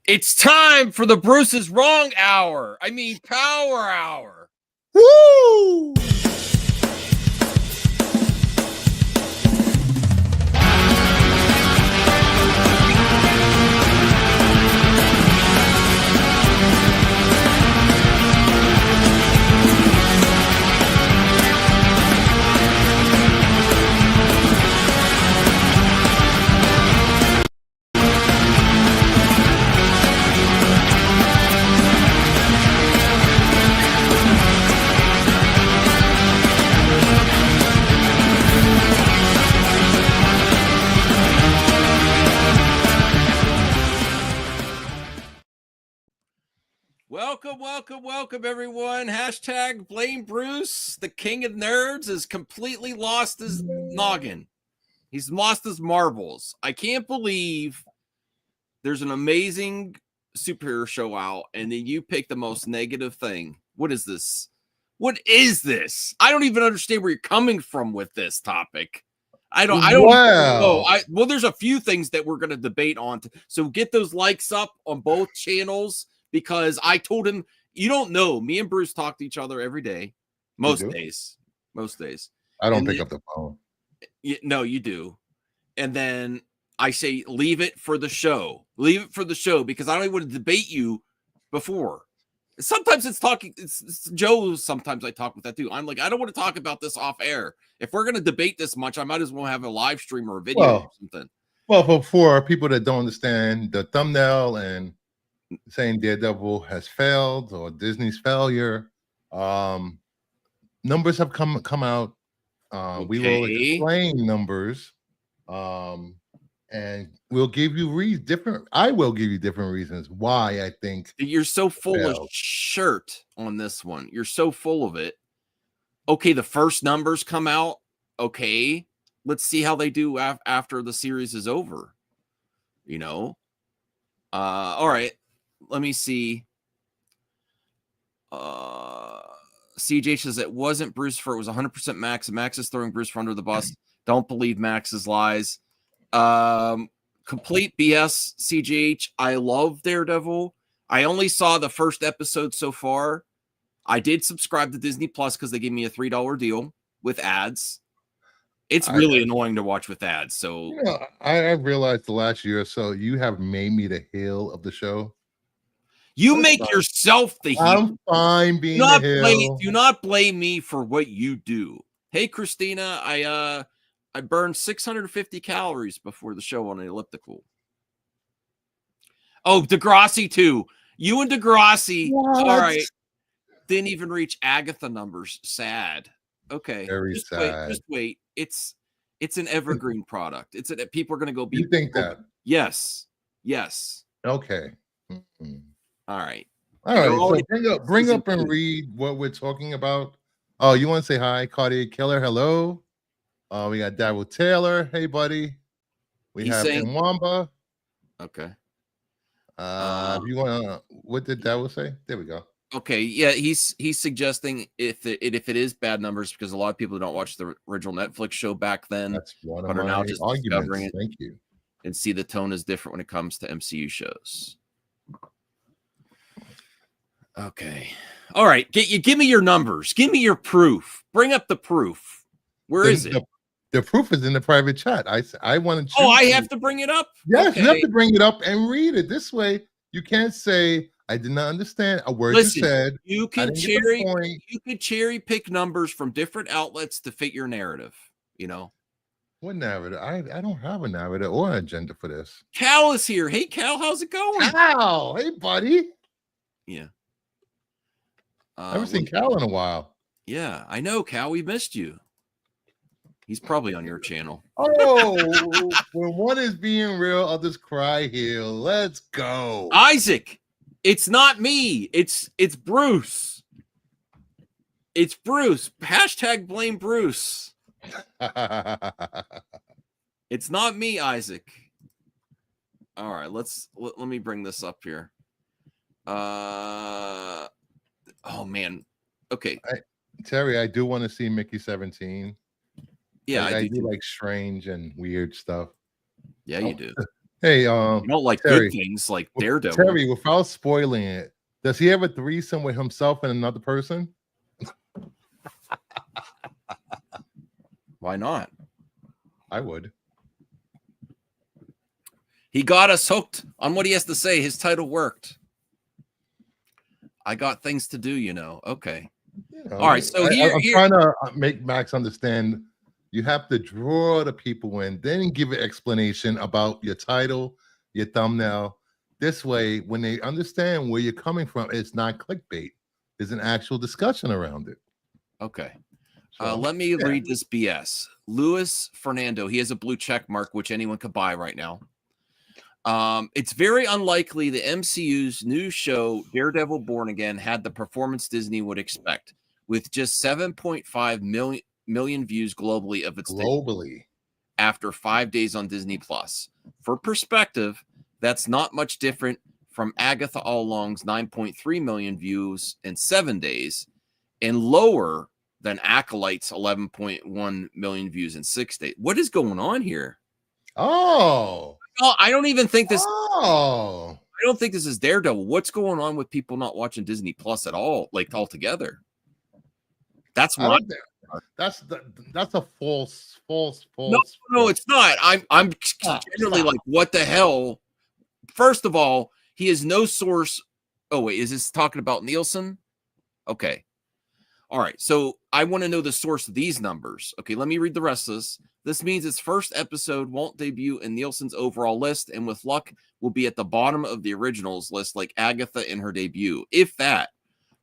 It's time for the Bruce is Wrong Hour. I mean, Power Hour. Woo! Welcome, everyone. Hashtag blame Bruce. The king of nerds has completely lost his noggin. He's lost his marbles. I can't believe there's an amazing superhero show out, and then you pick the most negative thing. What is this? What is this? I don't even understand where you're coming from with this topic. I don't know. Well, there's a few things that we're going to debate on. So get those likes up on both channels, because I told him, you don't know, me and Bruce talk to each other every day. Most days. I don't pick up the phone. No, you do. And then I say, leave it for the show. Leave it for the show, because I don't even want to debate you before. Sometimes it's Joe. Sometimes I talk with that too. I'm like, I don't want to talk about this off air. If we're going to debate this much, I might as well have a live stream or a video or something. Well, for people that don't understand the thumbnail and saying Daredevil has failed or Disney's failure, numbers have come out. Okay. We will explain numbers, and we'll give you different. I will give you different reasons why I think you're so full of shirt on this one. You're so full of it. Okay, the first numbers come out. Okay, let's see how they do after the series is over. You know. All right. Let me see. CJ says it wasn't Bruce for it was 100% Max. Max is throwing Bruce under the bus. Don't believe Max's lies. Complete BS, CGH. I love Daredevil. I only saw the first episode so far. I did subscribe to Disney Plus because they gave me a $3 deal with ads. It's really annoying to watch with ads. So I realized the last year or so you have made me the heel of the show. You make yourself the heel. I'm fine being the heel. Do not blame me for what you do. Hey, Christina, I burned 650 calories before the show on an elliptical. Oh, Degrassi too. You and Degrassi. All right. Didn't even reach Agatha numbers. Sad. Okay. Very sad. Just wait. It's an evergreen product. People are going to go. You think that? Yes. Okay. Mm-hmm. All right. So bring up and read what we're talking about. Oh, you want to say hi, Cartier Killer? Hello. We got Daryl Taylor. Hey, buddy. We have Nwamba. Okay. If you want, what did Daryl say? There we go. Okay. Yeah, he's suggesting if it is bad numbers, because a lot of people don't watch the original Netflix show back then. That's one of my arguments. Thank you. And see the tone is different when it comes to MCU shows. Okay. All right. Give me your numbers. Give me your proof. Bring up the proof. Where is it? The proof is in the private chat. I want to. Oh, I have to bring it up? Yes, you have to bring it up and read it. This way, you can't say I did not understand a word you said. You could cherry pick numbers from different outlets to fit your narrative. You know. What narrative? I don't have a narrative or an agenda for this. Cal is here. Hey, Cal, how's it going? Cal, hey, buddy. Yeah. I haven't seen Cal in a while. Yeah, I know, Cal. We missed you. He's probably on your channel. Oh, when one is being real, others cry here. Let's go. Isaac, it's not me. It's Bruce. It's Bruce. Hashtag blame Bruce. It's not me, Isaac. All right, let me bring this up here. Oh man. Okay. Terry, I do want to see Mickey 17. Yeah, I do like strange and weird stuff. Yeah, you do. Hey, You don't like Terry, good things like Daredevil. Terry, without spoiling it, does he have a threesome with himself and another person? Why not? I would. He got us hooked on what he has to say. His title worked. I got things to do, you know. Okay. All right. So I'm trying to make Max understand. You have to draw the people in, then give an explanation about your title, your thumbnail. This way, when they understand where you're coming from, it's not clickbait. There's an actual discussion around it. Okay. Let me read this BS. Luis Fernando, he has a blue check mark, which anyone could buy right now. It's very unlikely the MCU's new show, Daredevil Born Again, had the performance Disney would expect, with just 7.5 million views globally of its after 5 days on Disney Plus. For perspective, that's not much different from Agatha All Along's 9.3 million views in 7 days, and lower than Acolyte's 11.1 million views in 6 days. What is going on here? Oh, I don't even think this. Oh, I don't think this is Daredevil. What's going on with people not watching Disney Plus at all, like altogether? That's what. That's a false. No, it's not. I'm generally like, what the hell? First of all, he has no source. Oh wait, is this talking about Nielsen? Okay. All right. So I want to know the source of these numbers. Okay, let me read the rest of this. This means its first episode won't debut in Nielsen's overall list, and with luck, will be at the bottom of the originals list, like Agatha in her debut, if that.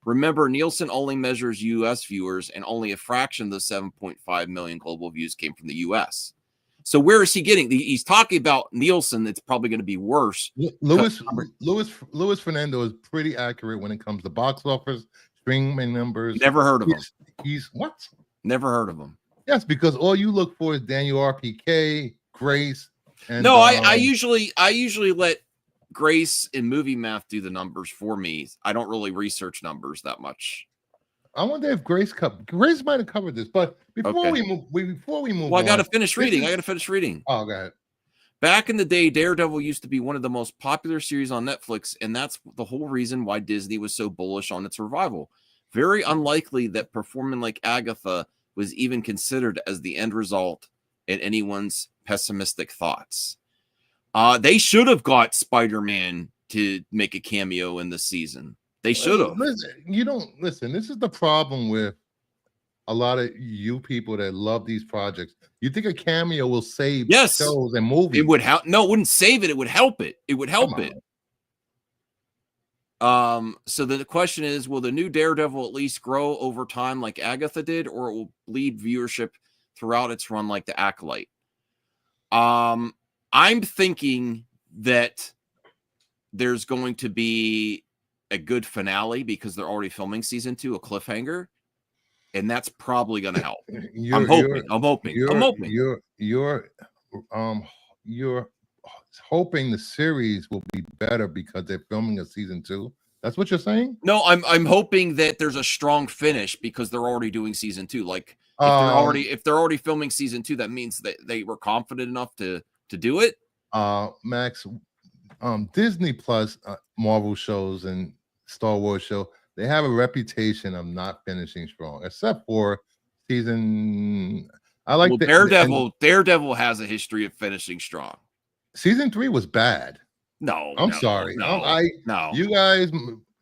Remember, Nielsen only measures U.S. viewers, and only a fraction of the 7.5 million global views came from the U.S. So where is he getting? He's talking about Nielsen. It's probably going to be worse. Luis Fernando is pretty accurate when it comes to box office, streaming numbers. Never heard of him. He's what? Never heard of him. Yes, because all you look for is Daniel RPK, Grace, and no, I usually let Grace and Movie Math do the numbers for me. I don't really research numbers that much. I wonder if Grace might have covered this, but before we move, well, I got to finish reading. Oh, go ahead. Back in the day, Daredevil used to be one of the most popular series on Netflix, and that's the whole reason why Disney was so bullish on its revival. Very unlikely that performing like Agatha was even considered as the end result in anyone's pessimistic thoughts. They should have got Spider-Man to make a cameo in the season. They should have. Listen, this is the problem with a lot of you people that love these projects. You think a cameo will save shows and movies? It would help. No, it wouldn't save it. It would help it. It would help it. So the question is, will the new Daredevil at least grow over time like Agatha did, or it will bleed viewership throughout its run like the Acolyte? I'm thinking that there's going to be a good finale because they're already filming season 2, a cliffhanger, and that's probably going to help. I'm hoping. You're hoping the series will be better because they're filming a season 2. That's what you're saying? No, I'm hoping that there's a strong finish because they're already doing season 2. Like if they're already filming season 2, that means that they were confident enough to do it. Max, Disney Plus Marvel shows and Star Wars show, they have a reputation of not finishing strong, except for season. Daredevil has a history of finishing strong. Season 3 was bad. No, I'm sorry. No. You guys,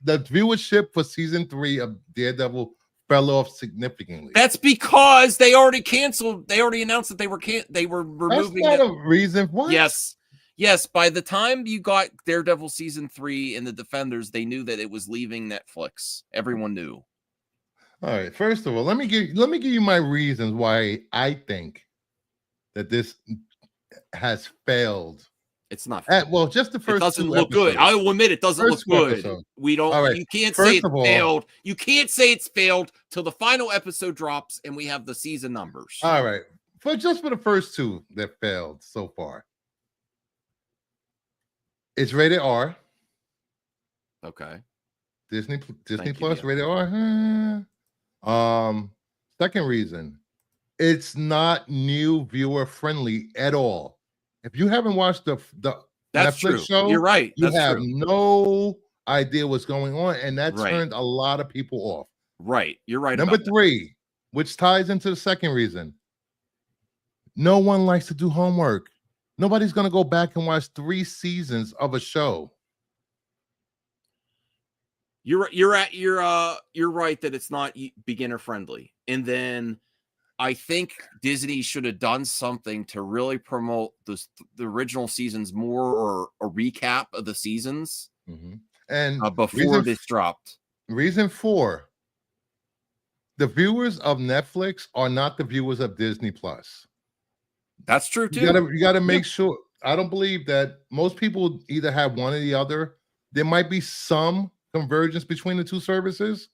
the viewership for season 3 of Daredevil fell off significantly. That's because they already canceled. They already announced that they were removing. That's not a reason. What? Yes. By the time you got Daredevil season 3 and the Defenders, they knew that it was leaving Netflix. Everyone knew. All right. First of all, let me give you my reasons why I think that this has failed. It's not. Well, just the first. It doesn't look good. I will admit it doesn't look good. We don't. Right. You can't say it failed. You can't say it's failed till the final episode drops and we have the season numbers. All right. For the first 2 that failed so far. It's rated R. Okay. Disney Plus rated R. Second reason, it's not new viewer friendly at all. If you haven't watched the That's Netflix true. show, You're right. you That's have true. no idea what's going on, and that Right. turned a lot of people off. Right. You're right. Number about that. 3, which ties into the second reason. No one likes to do homework. Nobody's going to go back and watch 3 seasons of a show. You're right that it's not beginner friendly. And then I think Disney should have done something to really promote the original seasons more, or a recap of the seasons And before this dropped. Reason 4, the viewers of Netflix are not the viewers of Disney Plus. That's true too. You gotta make sure. I don't believe that most people either have one or the other. There might be some convergence between the two services,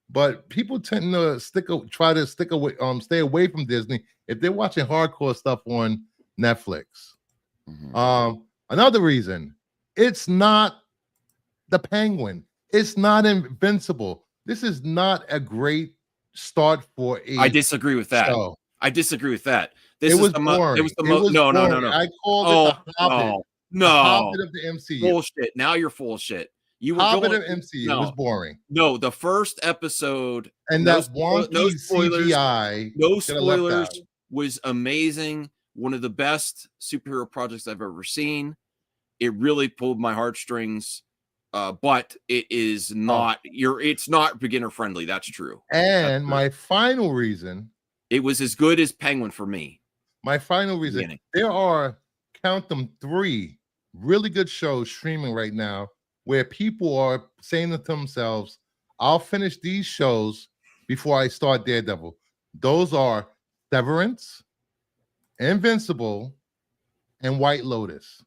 but people tend to stay away from Disney if they're watching hardcore stuff on Netflix. Another reason, it's not the Penguin. It's not Invincible. This is not a great start for a I disagree with that. show. I disagree with that. It was boring. No. I called it the Hobbit. No. The Hobbit of the MCU. Bullshit. Now you're full of shit. You were Hobbit of MCU was boring. No, the first episode and no, that wonky no spoilers, CGI. No spoilers. Was amazing. One of the best superhero projects I've ever seen. It really pulled my heartstrings. But it is not it's not beginner friendly. That's true. And my final reason, it was as good as Penguin for me. My final reason, there are, count them, 3 really good shows streaming right now where people are saying to themselves, I'll finish these shows before I start Daredevil. Those are Severance, Invincible, and White Lotus.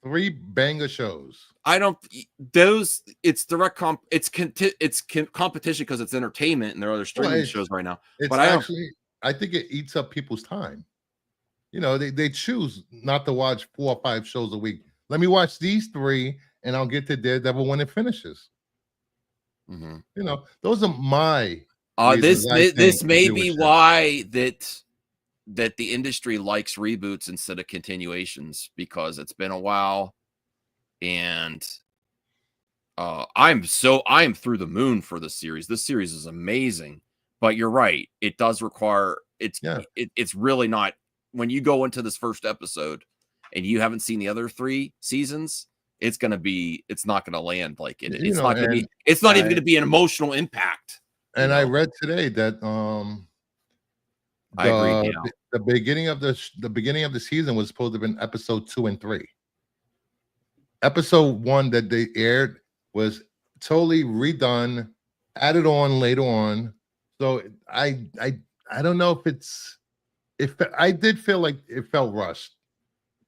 3 banger shows. It's direct competition because it's entertainment and there are other streaming shows right now. But I think it eats up people's time. You know, they choose not to watch 4 or 5 shows a week. Let me watch these 3 and I'll get to Daredevil when it finishes. You know, those are my this may be why that the industry likes reboots instead of continuations, because it's been a while, and I'm through the moon for this series. This series is amazing, but you're right, it does require it's really not, when you go into this first episode and you haven't seen the other 3 seasons, it's not gonna land like it. It's not even gonna be an emotional impact. And I read today that I agree. The beginning of the season was supposed to have been episode 2 and 3. Episode 1 that they aired was totally redone, added on later on. So I don't know if I did feel like it felt rushed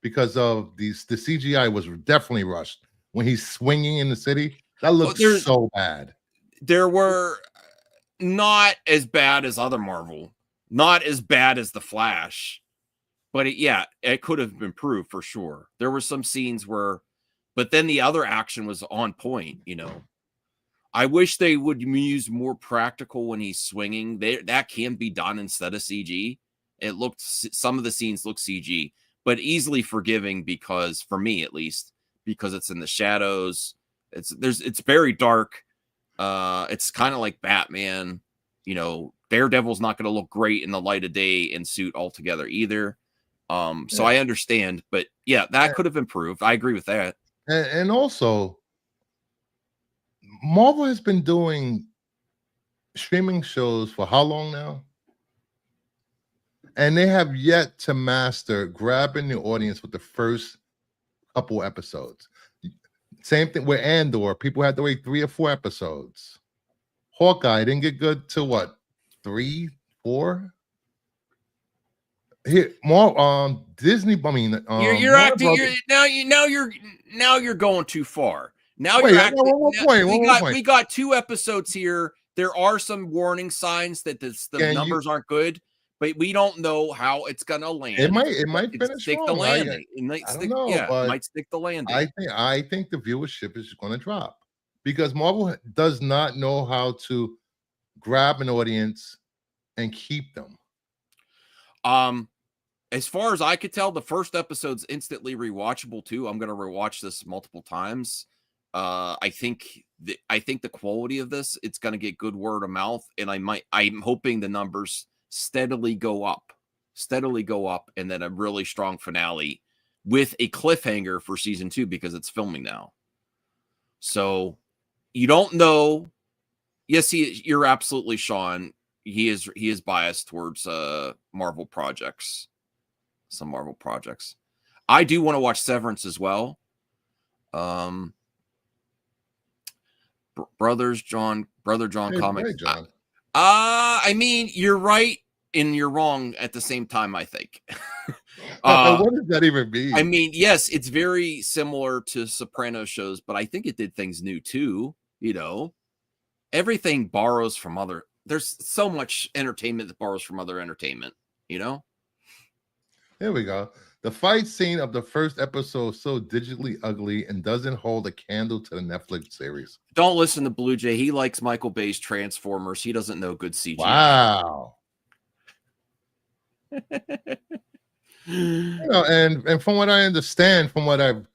because of the CGI was definitely rushed when he's swinging in the city. That looked so bad. There were not as bad as other Marvel. Not as bad as The Flash, but it could have improved for sure. There were some scenes but then the other action was on point, you know. I wish they would use more practical when he's swinging. That can be done instead of CG. Some of the scenes look CG, but easily forgiving because, for me at least, because it's in the shadows. It's very dark. It's kind of like Batman, you know. Daredevil's not going to look great in the light of day in suit altogether either. So I understand, but that could have improved. I agree with that. And also, Marvel has been doing streaming shows for how long now? And they have yet to master grabbing the audience with the first couple episodes. Same thing with Andor. People had to wait 3 or 4 episodes. Hawkeye didn't get good till what? 3, 4. Here, more Disney. I mean, you're acting. Now you're going too far. Now you're acting. We got 2 episodes here. There are some warning signs that the numbers aren't good, but we don't know how it's gonna land. It might finish stick wrong. The landing. It might stick the landing. I think the viewership is going to drop because Marvel does not know how to grab an audience and keep them. as far as I could tell, the first episode's instantly rewatchable too. I'm going to rewatch this multiple times. I think the quality of this, it's going to get good word of mouth, and I'm hoping the numbers steadily go up, and then a really strong finale with a cliffhanger for season 2 because it's filming now. So you don't know. Yes, you're absolutely, Sean. He is biased towards Marvel projects. Some Marvel projects. I do want to watch Severance as well. Brother John comics. Hey, John. I mean, you're right and you're wrong at the same time, I think. What does that even mean? I mean, yes, it's very similar to Soprano shows, but I think it did things new too. You know, everything borrows from other. There's so much entertainment that borrows from other entertainment. You know. Here we go. The fight scene of the first episode is so digitally ugly and doesn't hold a candle to the Netflix series. Don't listen to Blue Jay. He likes Michael Bay's Transformers. He doesn't know good CGI. Wow. And from what I understand, from what I've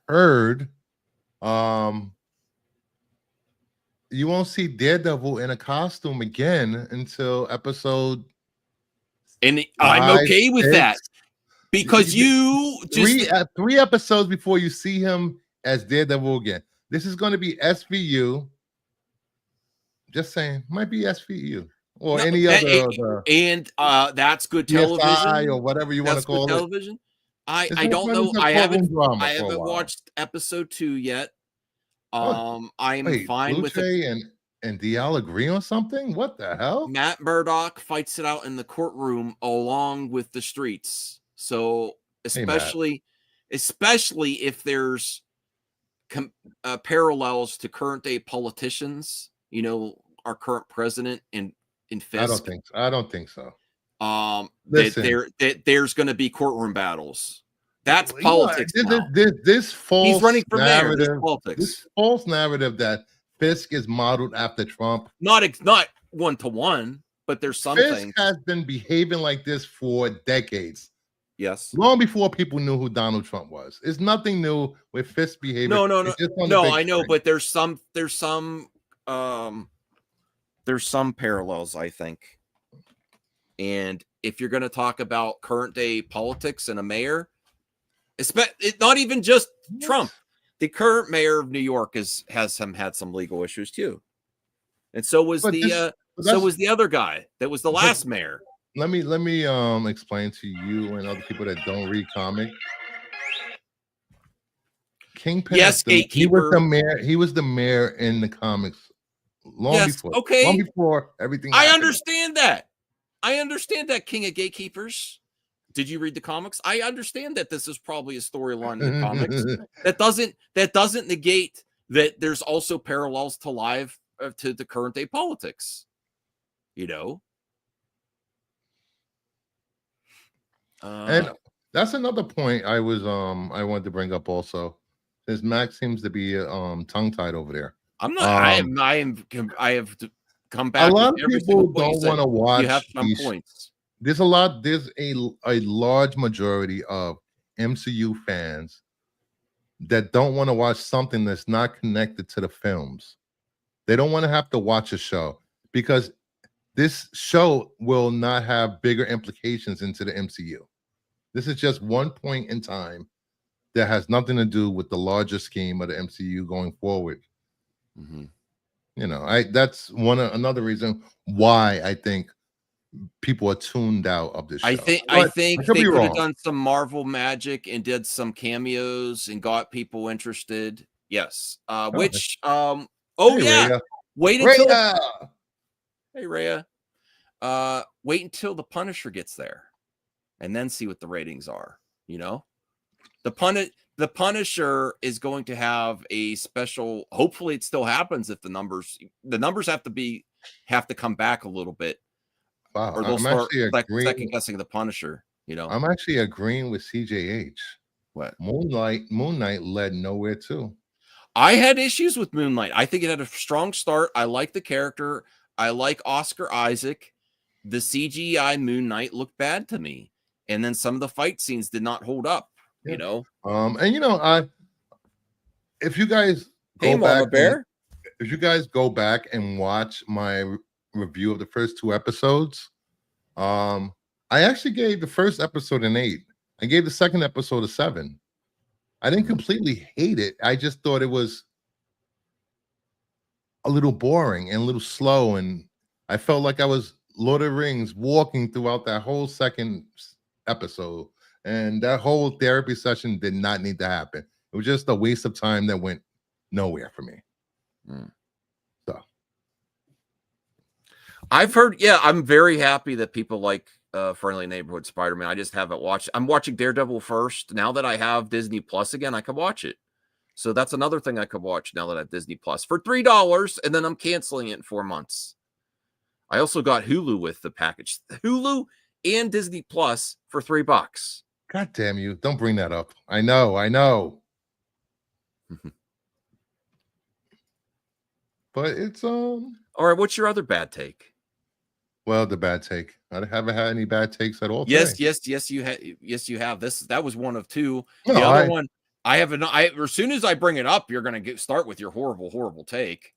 heard, you won't see Daredevil in a costume again until episode. And I'm okay with that. Because you just three episodes before you see him as Daredevil again. This is going to be SVU. Just saying, might be SVU or any other. And that's good television or whatever you want to call television. I don't know. I haven't watched episode 2 yet. I'm fine with it. And DL agree on something? What the hell? Matt Murdock fights it out in the courtroom along with the streets. So especially if there's parallels to current day politicians, you know, our current president and Fisk. I don't think so. There's going to be courtroom battles. That's politics. This false He's running for mayor. This false narrative that Fisk is modeled after Trump. Not 1-to-1, but there's something. Fisk has been behaving like this for decades. Yes. Long before people knew who Donald Trump was. It's nothing new with Fisk behavior. No, I know, but there's some parallels, I think. And if you're going to talk about current day politics and a mayor, not even just Trump, the current mayor of New York had some legal issues too. And so was the other guy that was the last mayor. Let me explain to you and other people that don't read comic. Kingpin, yes, gatekeeper. He was the mayor. He was the mayor in the comics long before everything. I understand that. King of Gatekeepers. Did you read the comics? I understand that this is probably a storyline in the comics. That doesn't negate that there's also parallels to to the current day politics. You know. And that's another point I wanted to bring up also. Since Max seems to be tongue-tied over there. I'm not. I have come back. A lot of people don't want to watch. You have some points. There's a large majority of MCU fans that don't want to watch something that's not connected to the films. They don't want to have to watch a show because this show will not have bigger implications into the MCU. This is just one point in time that has nothing to do with the larger scheme of the MCU going forward. Mm-hmm. You know, that's another reason why I think people are tuned out of this show. I think they could have done some Marvel magic and did some cameos and got people interested. Yes. Hey, Rhea. Wait until Hey Rhea. Wait until the Punisher gets there and then see what the ratings are, you know? The Punisher is going to have a special, hopefully it still happens if the numbers have to come back a little bit. Wow, or they'll start second guessing the Punisher, you know. I'm actually agreeing with CJH. What? Moon Knight led nowhere too. I had issues with Moon Knight. I think it had a strong start. I like the character. I like Oscar Isaac. The CGI Moon Knight looked bad to me. and then some of the fight scenes did not hold up. You know. And if you guys hey, Mama Bear. If you guys go back and watch my review of the first 2 episodes, I actually gave the first episode an 8. I gave the second episode a 7. I didn't completely hate it. I just thought it was a little boring and a little slow, and I felt like I was Lord of the Rings walking throughout that whole second episode, and that whole therapy session did not need to happen. It was just a waste of time that went nowhere for me. So I've heard, I'm very happy that people like Friendly Neighborhood Spider-Man. I just haven't watched. I'm watching Daredevil first. Now that I have Disney Plus again, I can watch it. So that's another thing I could watch now that I have Disney Plus for $3, and then I'm canceling it in 4 months. I also got Hulu with the package. Hulu and Disney Plus for $3. God damn you. Don't bring that up. I know. But it's all right. What's your other bad take? Well, the bad take. I haven't had any bad takes at all. Yes, today. yes, you have. Yes, you have. That was one of 2. No, the other one, I haven't. As soon as I bring it up, you're gonna start with your horrible take.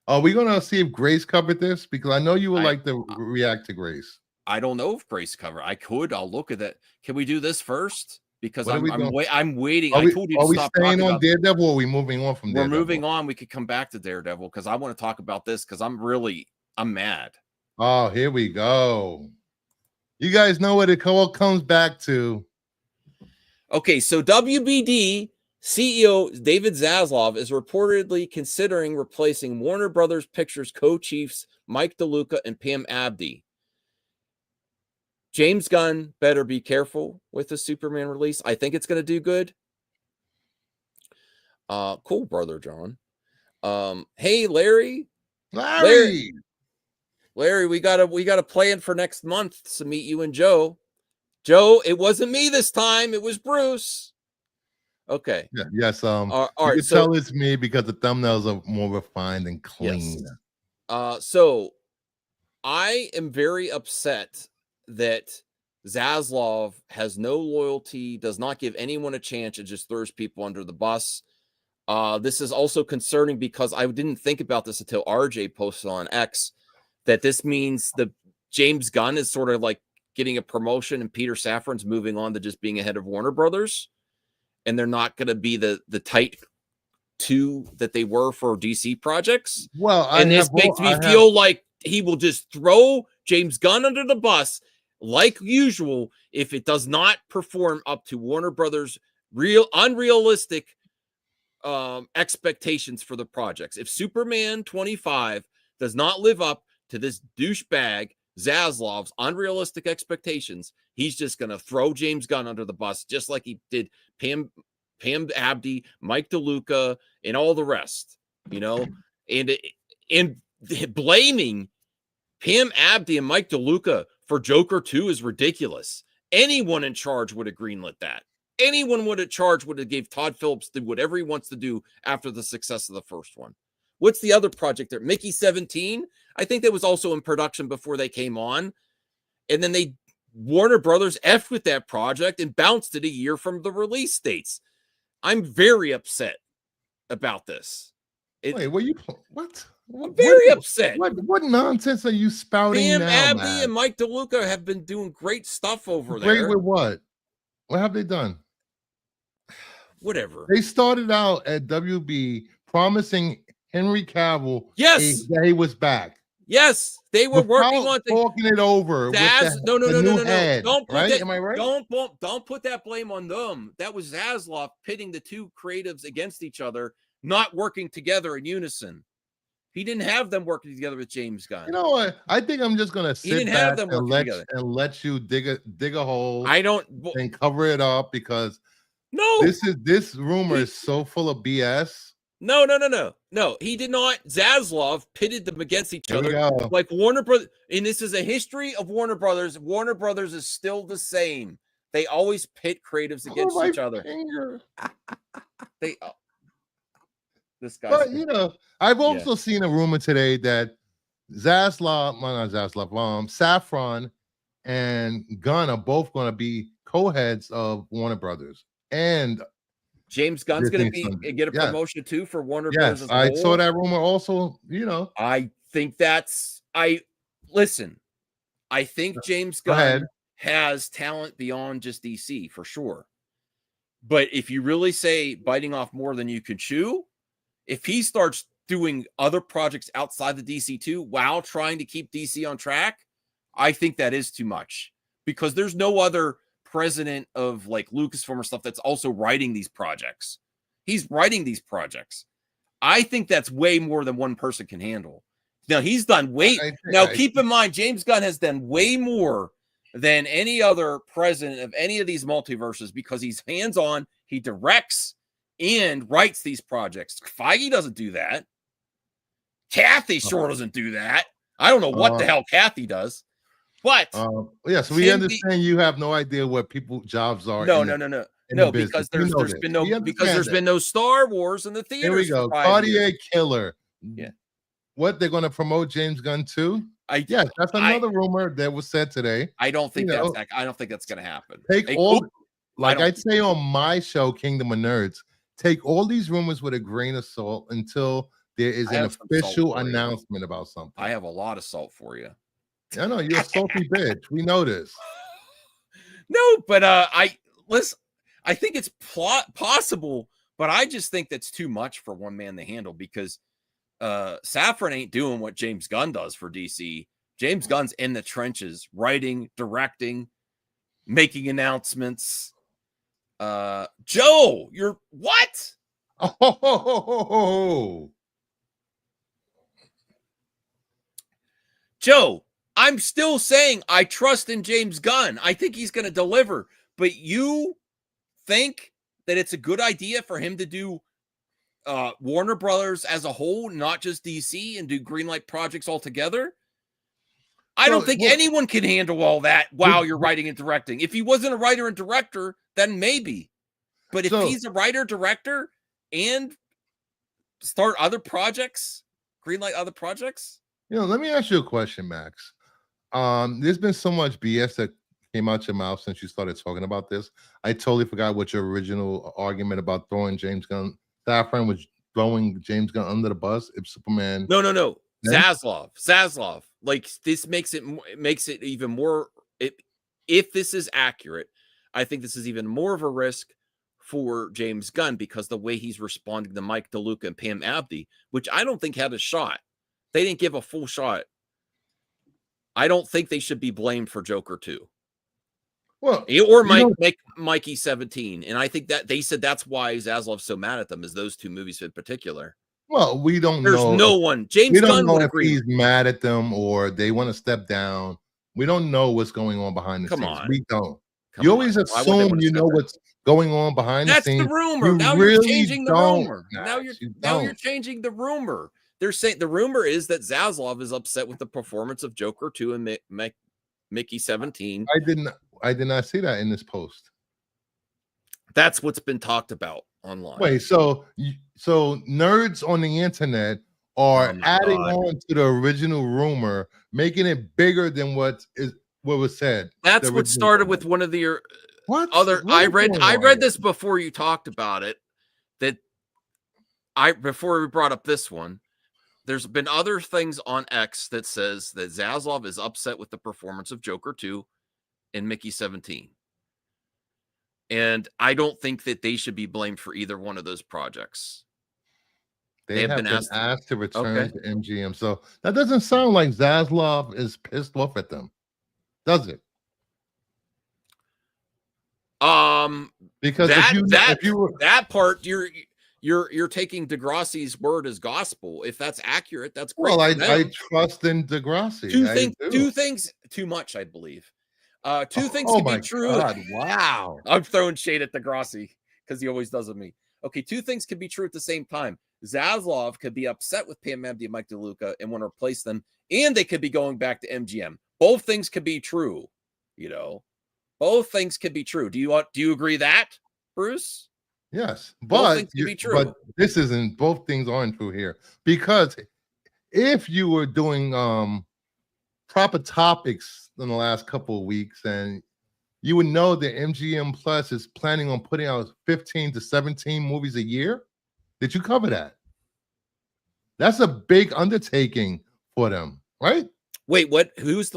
Are we gonna see if Grace covered this? Because I know you would like to react to Grace. I don't know if Grace covered. I could. I'll look at that. Can we do this first? Because I'm waiting. I told you to stop. Are we staying on Daredevil, or are we moving on from Daredevil? We're moving on. We could come back to Daredevil because I want to talk about this because I'm mad. Oh, here we go. You guys know what it all comes back to. Okay, so WBD CEO David Zaslav is reportedly considering replacing Warner Brothers Pictures co-chiefs Mike DeLuca and Pam Abdy. James Gunn better be careful with the Superman release. I think it's going to do good. Cool, brother John. Hey, Larry, we got a plan for next month to meet you and Joe. Joe, it wasn't me this time. It was Bruce. Okay. Yeah, yes. All you right. can tell it's me because the thumbnails are more refined and clean. Yes. So I am very upset that Zaslav has no loyalty, does not give anyone a chance, and just throws people under the bus. This is also concerning because I didn't think about this until RJ posted on X that this means the James Gunn is sort of like getting a promotion and Peter Safran's moving on to just being ahead of Warner Brothers, and they're not going to be the tight 2 that they were for DC projects. Well, this makes me feel like he will just throw James Gunn under the bus like usual if it does not perform up to Warner Brothers' unrealistic expectations for the projects. If Superman 25 does not live up to this douchebag Zaslav's unrealistic expectations, he's just going to throw James Gunn under the bus, just like he did Pam Abdy, Mike DeLuca, and all the rest, and blaming Pam Abdy and Mike DeLuca for Joker 2 is ridiculous. Anyone in charge would have greenlit that. Anyone would have gave Todd Phillips do whatever he wants to do after the success of the first one. What's the other project there? Mickey 17? I think that was also in production before they came on. And then Warner Brothers effed with that project and bounced it a year from the release dates. I'm very upset about this. Wait, what? I'm very upset. What nonsense are you spouting Pam now, Abdy man? and Mike DeLuca have been doing great stuff over there. Great with what? What have they done? Whatever. They started out at WB promising Henry Cavill that he was back. Yes, they were working on talking it over. No. Don't put that. Am I right? Don't put that blame on them. That was Zaslav pitting the 2 creatives against each other, not working together in unison. He didn't have them working together with James Gunn. You know what? I think I'm just gonna sit back and let you dig a hole. And cover it up because this rumor is so full of BS. No. He did not. Zaslav pitted them against each other like Warner Brothers. And this is a history of Warner Brothers. Warner Brothers is still the same. They always pit creatives against each other. This guy. But I've also seen a rumor today that Safran and Gunn are both going to be co-heads of Warner Brothers, and James Gunn's going to get a promotion too for Warner Brothers. Yes, I saw that rumor also. I think I think James Gunn has talent beyond just DC for sure. But if you really say biting off more than you can chew, if he starts doing other projects outside the DC too while trying to keep DC on track, I think that is too much, because there's no other president of like Lucasfilm or stuff that's also writing these projects. He's writing these projects. I think that's way more than one person can handle. Now he's done keep in mind, James Gunn has done way more than any other president of any of these multiverses, because he's hands-on, he directs and writes these projects. Feige doesn't do that. Kathy sure doesn't do that. I don't know what the hell Kathy does. But so we understand you have no idea what people's jobs are. No, because there's been no Star Wars in the theaters. Here we go. Cartier Killer. Yeah. What, they're going to promote James Gunn too? Yes, that's another rumor that was said today. I don't think that's going to happen. I'd say on my show, Kingdom of Nerds, take all these rumors with a grain of salt until there is an official announcement about something. I have a lot of salt for you. I know you're a salty bitch. We know this. No, but I think it's possible, but I just think that's too much for one man to handle, because Safran ain't doing what James Gunn does for DC. James Gunn's in the trenches, writing, directing, making announcements. Joe, you're what? Oh. Joe, I'm still saying I trust in James Gunn. I think he's going to deliver. But you think that it's a good idea for him to do Warner Brothers as a whole, not just DC, and do greenlight projects altogether? I don't think anyone can handle all that while you're writing and directing. If he wasn't a writer and director, then maybe. But if he's a writer, director, and start other projects, greenlight other projects. Let me ask you a question, Max. There's been so much BS that came out your mouth since you started talking about this. I totally forgot what your original argument about throwing James Gunn. Safran was throwing James Gunn under the bus if Superman. No. Zaslav. Like, this makes it even more. If this is accurate, I think this is even more of a risk for James Gunn, because the way he's responding to Mike DeLuca and Pam Abdi, which I don't think had a shot. They didn't give a full shot. I don't think they should be blamed for Joker 2. Well, or Mikey 17. And I think that they said that's why Zaslav's so mad at them, is those two movies in particular. Well, we don't know. There's no one. James Gunn would agree. He's mad at them or they want to step down. We don't know what's going on behind the scenes. We don't. You always assume you know what's going on behind the scenes. That's the rumor. Now you're changing the rumor. Now you're changing the rumor. They're saying the rumor is that Zaslav is upset with the performance of Joker 2 and Mickey 17. I did not see that in this post. That's what's been talked about online. Wait, so nerds on the internet are adding on to the original rumor, making it bigger than what was said. That's what started with one of the I read this before you talked about it. Before we brought up this one. There's been other things on X that says that Zaslav is upset with the performance of Joker 2 and Mickey 17. And I don't think that they should be blamed for either one of those projects. They have been asked to return to MGM. So that doesn't sound like Zaslav is pissed off at them, does it? Because that part, you're taking Degrassi's word as gospel. If that's accurate, that's great. Well, I trust in Degrassi. Two things too much, I believe. Two things can be true. God, wow. I'm throwing shade at Degrassi because he always does with me. Okay, two things can be true at the same time. Zaslav could be upset with Pam Abdi and Mike DeLuca and want to replace them, and they could be going back to MGM. Both things could be true, Both things could be true. Do you agree that, Bruce? Yes, but this isn't. Both things aren't true here, because if you were doing proper topics in the last couple of weeks, and you would know that MGM Plus is planning on putting out 15 to 17 movies a year. Did you cover that? That's a big undertaking for them, right? Wait, what? Who's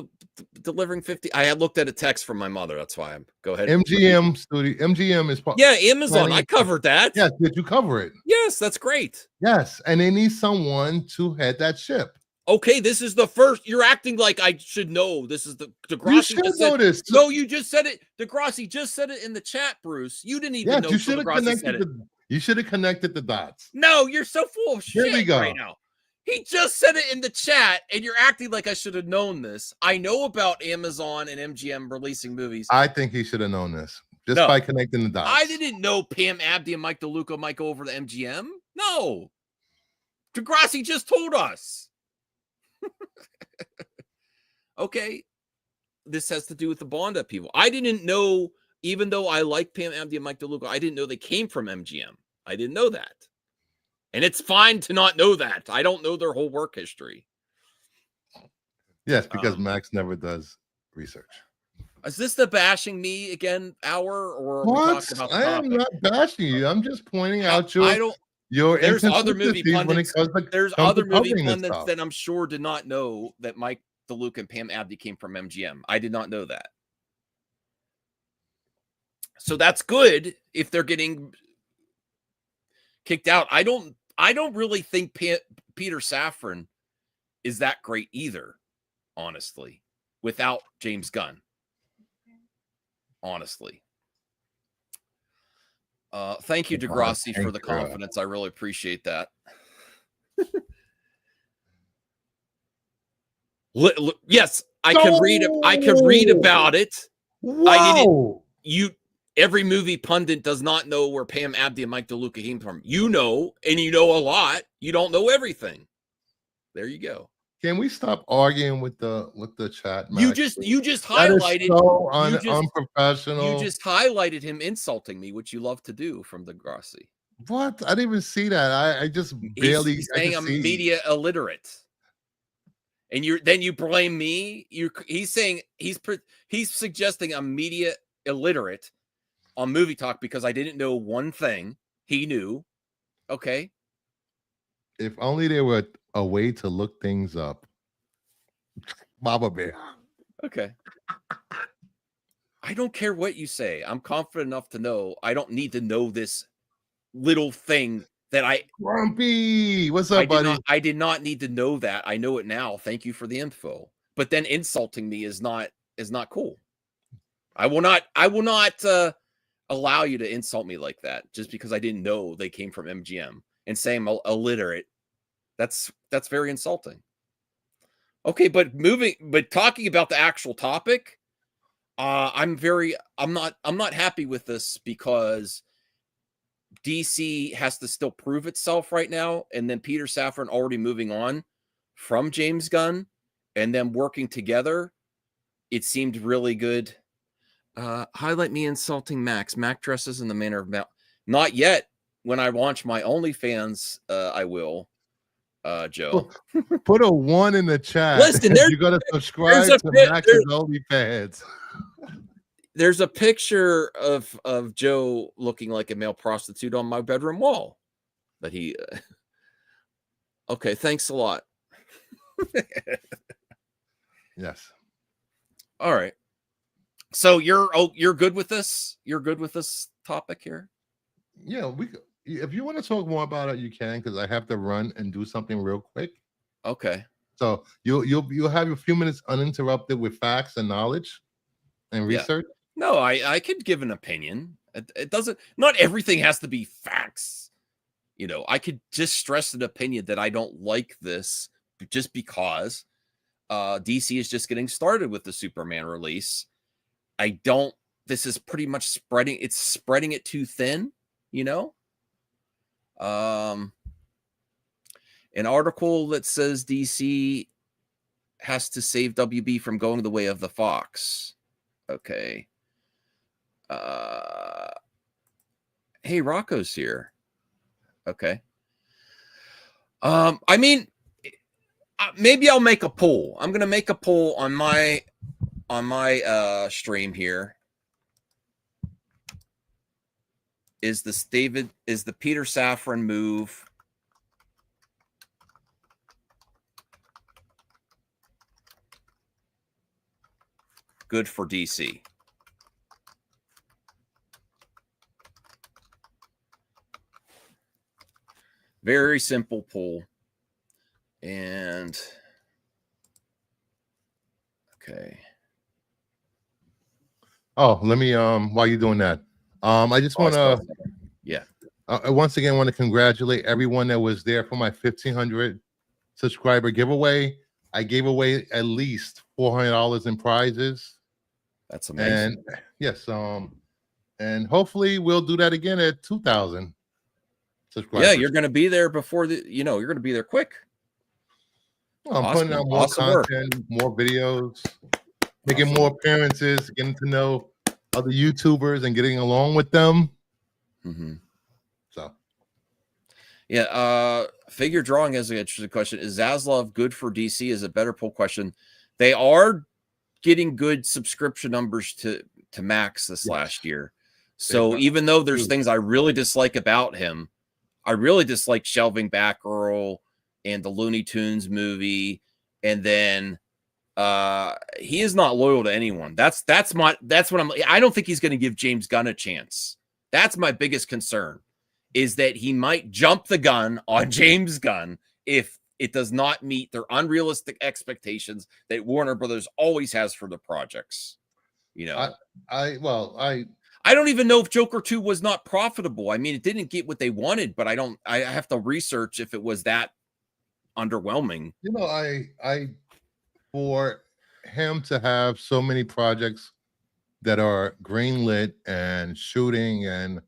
delivering 50? I had looked at a text from my mother. That's why I'm go ahead. MGM Studio. MGM is Amazon. I covered that. Yes, did you cover it? Yes, that's great. Yes, and they need someone to head that ship. Okay, this is the first. You're acting like I should know. This is the Degrassi. You should know this. No, you just said it. Degrassi just said it in the chat, Bruce. You didn't even know. You should have connected. You should have connected the dots. No, you're so full of shit. Here we go. Right now. He just said it in the chat, and you're acting like I should have known this. I know about Amazon and MGM releasing movies. I think he should have known this just by connecting the dots. I didn't know Pam Abdi and Mike DeLuca might go over to MGM. No. Degrassi just told us. Okay. This has to do with the Bond people. I didn't know, even though I like Pam Abdi and Mike DeLuca, I didn't know they came from MGM. I didn't know that. And it's fine to not know that. I don't know their whole work history. Yes, because Max never does research. Is this the bashing me again hour? Or what? I am not bashing you. I'm just pointing out your there's other movie pundits. There's other movie pundits stuff that I'm sure did not know that Mike DeLuca and Pam Abdi came from MGM. I did not know that. So that's good if they're getting kicked out. I don't really think Peter Safran is that great either, honestly, without James Gunn. Honestly. Thank you, Degrassi, for the confidence. I really appreciate that. Yes, I can read about it. Wow. Every movie pundit does not know where Pam Abdi and Mike DeLuca came from. You know, and you know a lot. You don't know everything. There you go. Can we stop arguing with the chat, Max? You just highlighted so unprofessional. You just highlighted him insulting me, which you love to do from Degrassi. What? I didn't even see that. I just barely. He's saying I'm media illiterate. And you blame me. He's saying he's suggesting I'm media illiterate on Movie Talk because I didn't know one thing. He knew. Okay. If only there were a way to look things up. Baba Bear. Okay. I don't care what you say. I'm confident enough to know I don't need to know this little thing that Grumpy. What's up, buddy? I did not need to know that. I know it now. Thank you for the info. But then insulting me is not cool. I will not allow you to insult me like that just because I didn't know they came from MGM and saying I'm illiterate. That's very insulting. Okay, but talking about the actual topic, I'm not happy with this because DC has to still prove itself right now, and then Peter Safran already moving on from James Gunn and them working together. It seemed really good. Highlight me insulting Max. Mac dresses in the manner of not yet. When I launch my OnlyFans, I will. Joe, put a 1 in the chat. Listen, you got to subscribe to Max's OnlyFans. There's a picture of Joe looking like a male prostitute on my bedroom wall. That he. Okay, thanks a lot. Yes. All right. So you're good with this? You're good with this topic here? Yeah, if you want to talk more about it, you can, because I have to run and do something real quick. Okay. So you'll have a few minutes uninterrupted with facts and knowledge and research. Yeah. No, I could give an opinion. It doesn't. Not everything has to be facts. You know, I could just stress an opinion that I don't like this just because DC is just getting started with the Superman release. This is pretty much spreading it too thin, you know? An article that says DC has to save WB from going the way of the Fox. Okay. Hey, Rocco's here. Okay. I mean, maybe I'll make a poll. I'm gonna make a poll on my stream here. Is the Peter Safran move good for DC? Very simple poll. And okay. Oh, let me while you're doing that, I just want to once again want to congratulate everyone that was there for my 1,500 subscriber giveaway. I gave away at least $400 in prizes. That's amazing. And yes, and hopefully we'll do that again at 2,000 subscribers. Yeah, you're going to be there before you're going to be there quick. Well, I'm putting out more content, more videos, making more appearances, getting to know other YouTubers and getting along with them. So, yeah, figure drawing has an interesting question. Is Zaslav good for DC? Is a better poll question. They are getting good subscription numbers to Max this last year. So even though there's things I really dislike about him, I really dislike shelving Batgirl and the Looney Tunes movie, and then he is not loyal to anyone. That's what I don't think he's going to give James Gunn a chance. That's my biggest concern, is that he might jump the gun on James Gunn if it does not meet their unrealistic expectations that Warner Brothers always has for the projects. You know, I don't even know if Joker 2 was not profitable. I mean, it didn't get what they wanted, but I have to research if it was that underwhelming. You know, I for him to have so many projects that are greenlit and shooting, and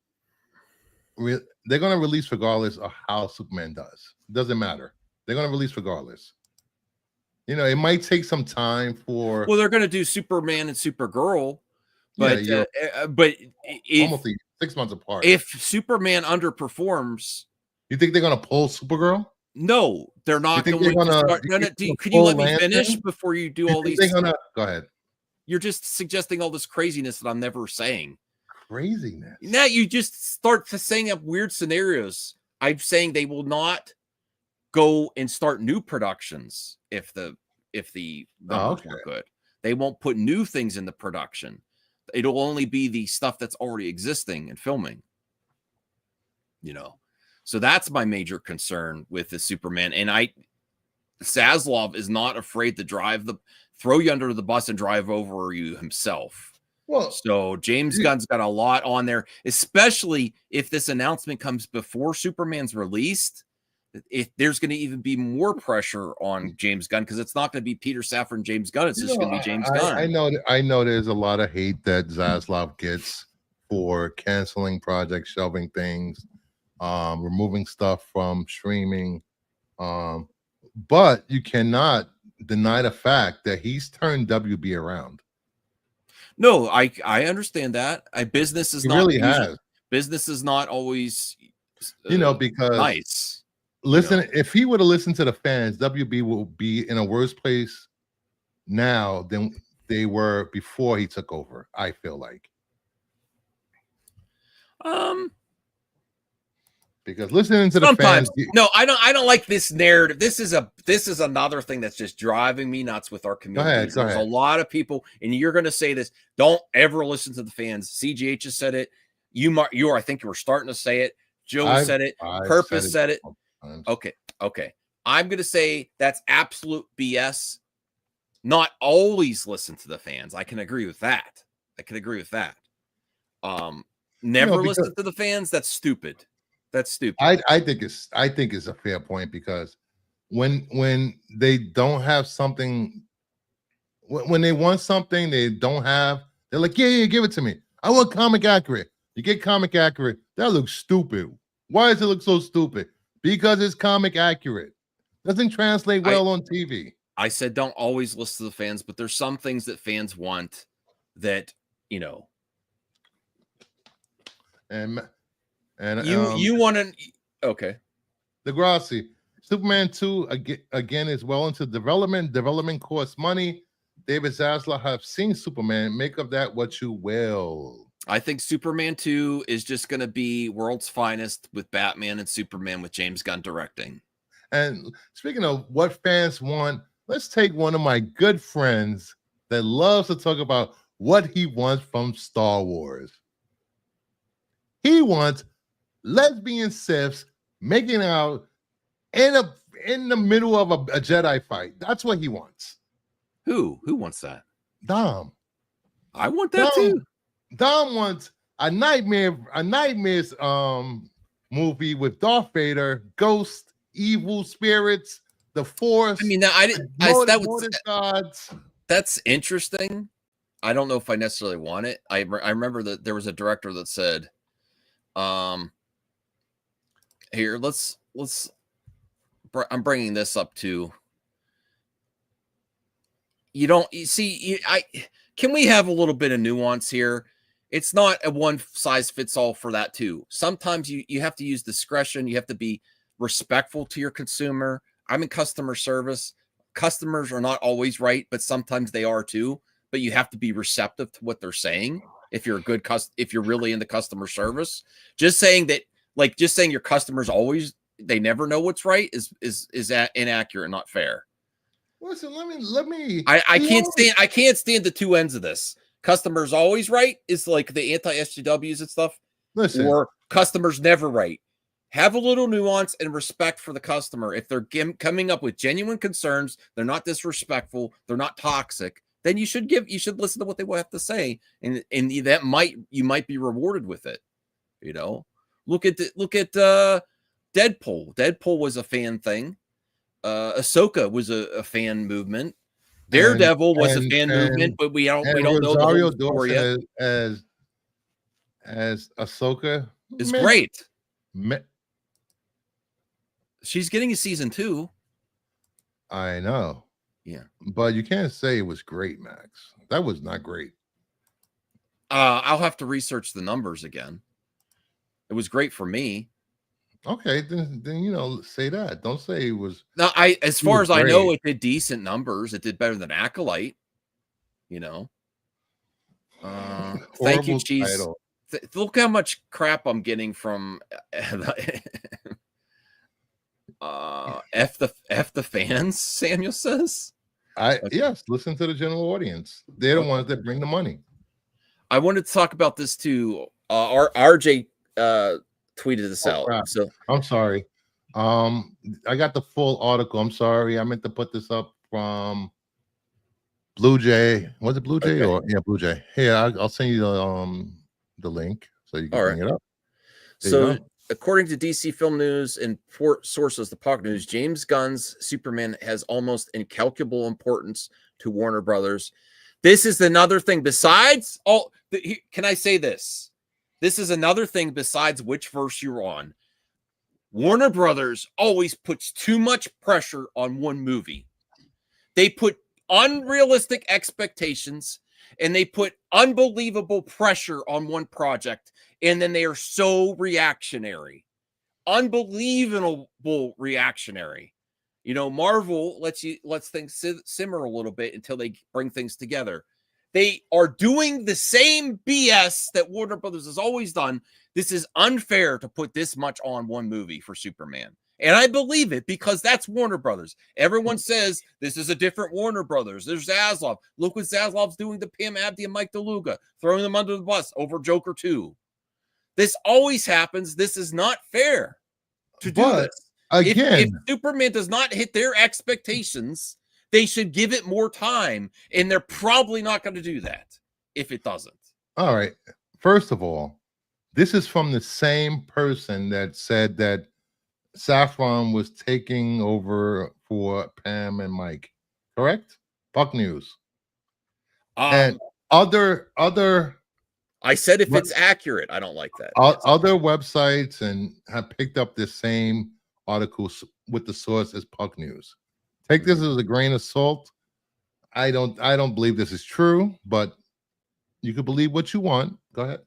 they're going to release regardless of how Superman does. It doesn't matter. They're going to release regardless. You know, it might take some time for. Well, they're going to do Superman and Supergirl, but almost 6 months apart. If Superman underperforms, you think they're going to pull Supergirl? No, they're not going to start. Could you let me finish before you do all these? Go ahead. You're just suggesting all this craziness that I'm never saying. Craziness. Now you just start to saying up weird scenarios. I'm saying they will not go and start new productions if the numbers were good. They won't put new things in the production. It'll only be the stuff that's already existing and filming. You know. So that's my major concern with the Superman. And Zaslav is not afraid to throw you under the bus and drive over you himself. Well, so James Gunn's got a lot on there, especially if this announcement comes before Superman's released. If there's going to even be more pressure on James Gunn, because it's not going to be Peter Safran, James Gunn. It's just going to be James Gunn. I know there's a lot of hate that Zaslav gets for canceling projects, shelving things, removing stuff from streaming, but you cannot deny the fact that he's turned WB around. No, I understand that. Business is business is not always because nice. Listen, if he would have listened to the fans, WB will be in a worse place now than they were before he took over. I feel like. Because listening to the fans, no, I don't like this narrative. This is another thing that's just driving me nuts with our community. There's a lot of people, and you're going to say this. Don't ever listen to the fans. CGH has said it. I think you were starting to say it. Joe said it. Purpose said it. Okay. I'm going to say that's absolute BS. Not always listen to the fans. I can agree with that. Never listen to the fans. That's stupid. That's stupid. I think it's a fair point, because when they don't have something, when they want something they don't have, they're like, yeah, give it to me. I want comic accurate. You get comic accurate. That looks stupid. Why does it look so stupid? Because it's comic accurate. Doesn't translate well on TV. I said don't always listen to the fans, but there's some things that fans want that, And you want to. Okay. Degrassi. Superman 2 again is well into development. Development costs money. David Zaslav have seen Superman. Make of that what you will. I think Superman 2 is just going to be world's finest with Batman and Superman with James Gunn directing. And speaking of what fans want, let's take one of my good friends that loves to talk about what he wants from Star Wars. He wants lesbian Siths making out in the middle of a Jedi fight. That's what he wants. Who wants that? Dom. I want that too. Dom wants a nightmares movie with Darth Vader, ghosts, evil spirits, the Force. I mean, that's interesting. I don't know if I necessarily want it. I remember that there was a director that said, here, I'm bringing this up to, can we have a little bit of nuance here? It's not a one size fits all for that too. Sometimes you have to use discretion. You have to be respectful to your consumer. I'm in customer service. Customers are not always right, but sometimes they are too. But you have to be receptive to what they're saying. If you're if you're really into customer service, just saying your customers always, they never know what's right is inaccurate, not fair. Listen, let me. I can't stand the two ends of this. Customers always right is like the anti-SJWs and stuff. Listen, or customers never right. Have a little nuance and respect for the customer. If they're coming up with genuine concerns, they're not disrespectful, they're not toxic, then you should listen to what they will have to say, and that you might be rewarded with it. You know, look at Deadpool. Deadpool was a fan thing. Ahsoka was a fan movement. Daredevil was a fan movement, but we don't know the whole story yet. As Ahsoka is great. She's getting a season 2. I know. Yeah, but you can't say it was great, Max. That was not great. I'll have to research the numbers again. It was great for me. Okay, then say that. Don't say it was. No, as far as I know, it did decent numbers. It did better than ACOLYTE. You know. Thank you, Cheese. Look how much crap I'm getting from F the fans. Samuel says. Yes, listen to the general audience. They're the ones that bring the money. I wanted to talk about this too. RJ tweeted this out. Crap. So I'm sorry. I got the full article. I'm sorry. I meant to put this up from Blue Jay. Was it Blue Jay or Blue Jay? Here, I'll send you the link so you can bring it up. So according to DC Film News and sources, the Puck News, James Gunn's Superman has almost incalculable importance to Warner Brothers. This is another thing besides all. Can I say this? This is another thing besides which verse you're on. Warner Brothers always puts too much pressure on one movie. They put unrealistic expectations and they put unbelievable pressure on one project, and then they are so reactionary. Unbelievable reactionary. You know, Marvel lets things simmer a little bit until they bring things together. They are doing the same BS that Warner Brothers has always done. This is unfair to put this much on one movie for Superman. And I believe it because that's Warner Brothers. Everyone says this is a different Warner Brothers. There's Zaslav. Look what Zaslav's doing to Pam Abdi and Mike DeLuca, throwing them under the bus over Joker 2. This always happens. This is not fair to do this. Again, if Superman does not hit their expectations, they should give it more time, and they're probably not going to do that if it doesn't. All right. First of all, this is from the same person that said that Saffron was taking over for Pam and Mike, correct? Puck News. And other I said if it's accurate, I don't like that. Other websites and have picked up the same articles with the source as Puck News. Take this as a grain of salt. I don't believe this is true, but you can believe what you want. Go ahead.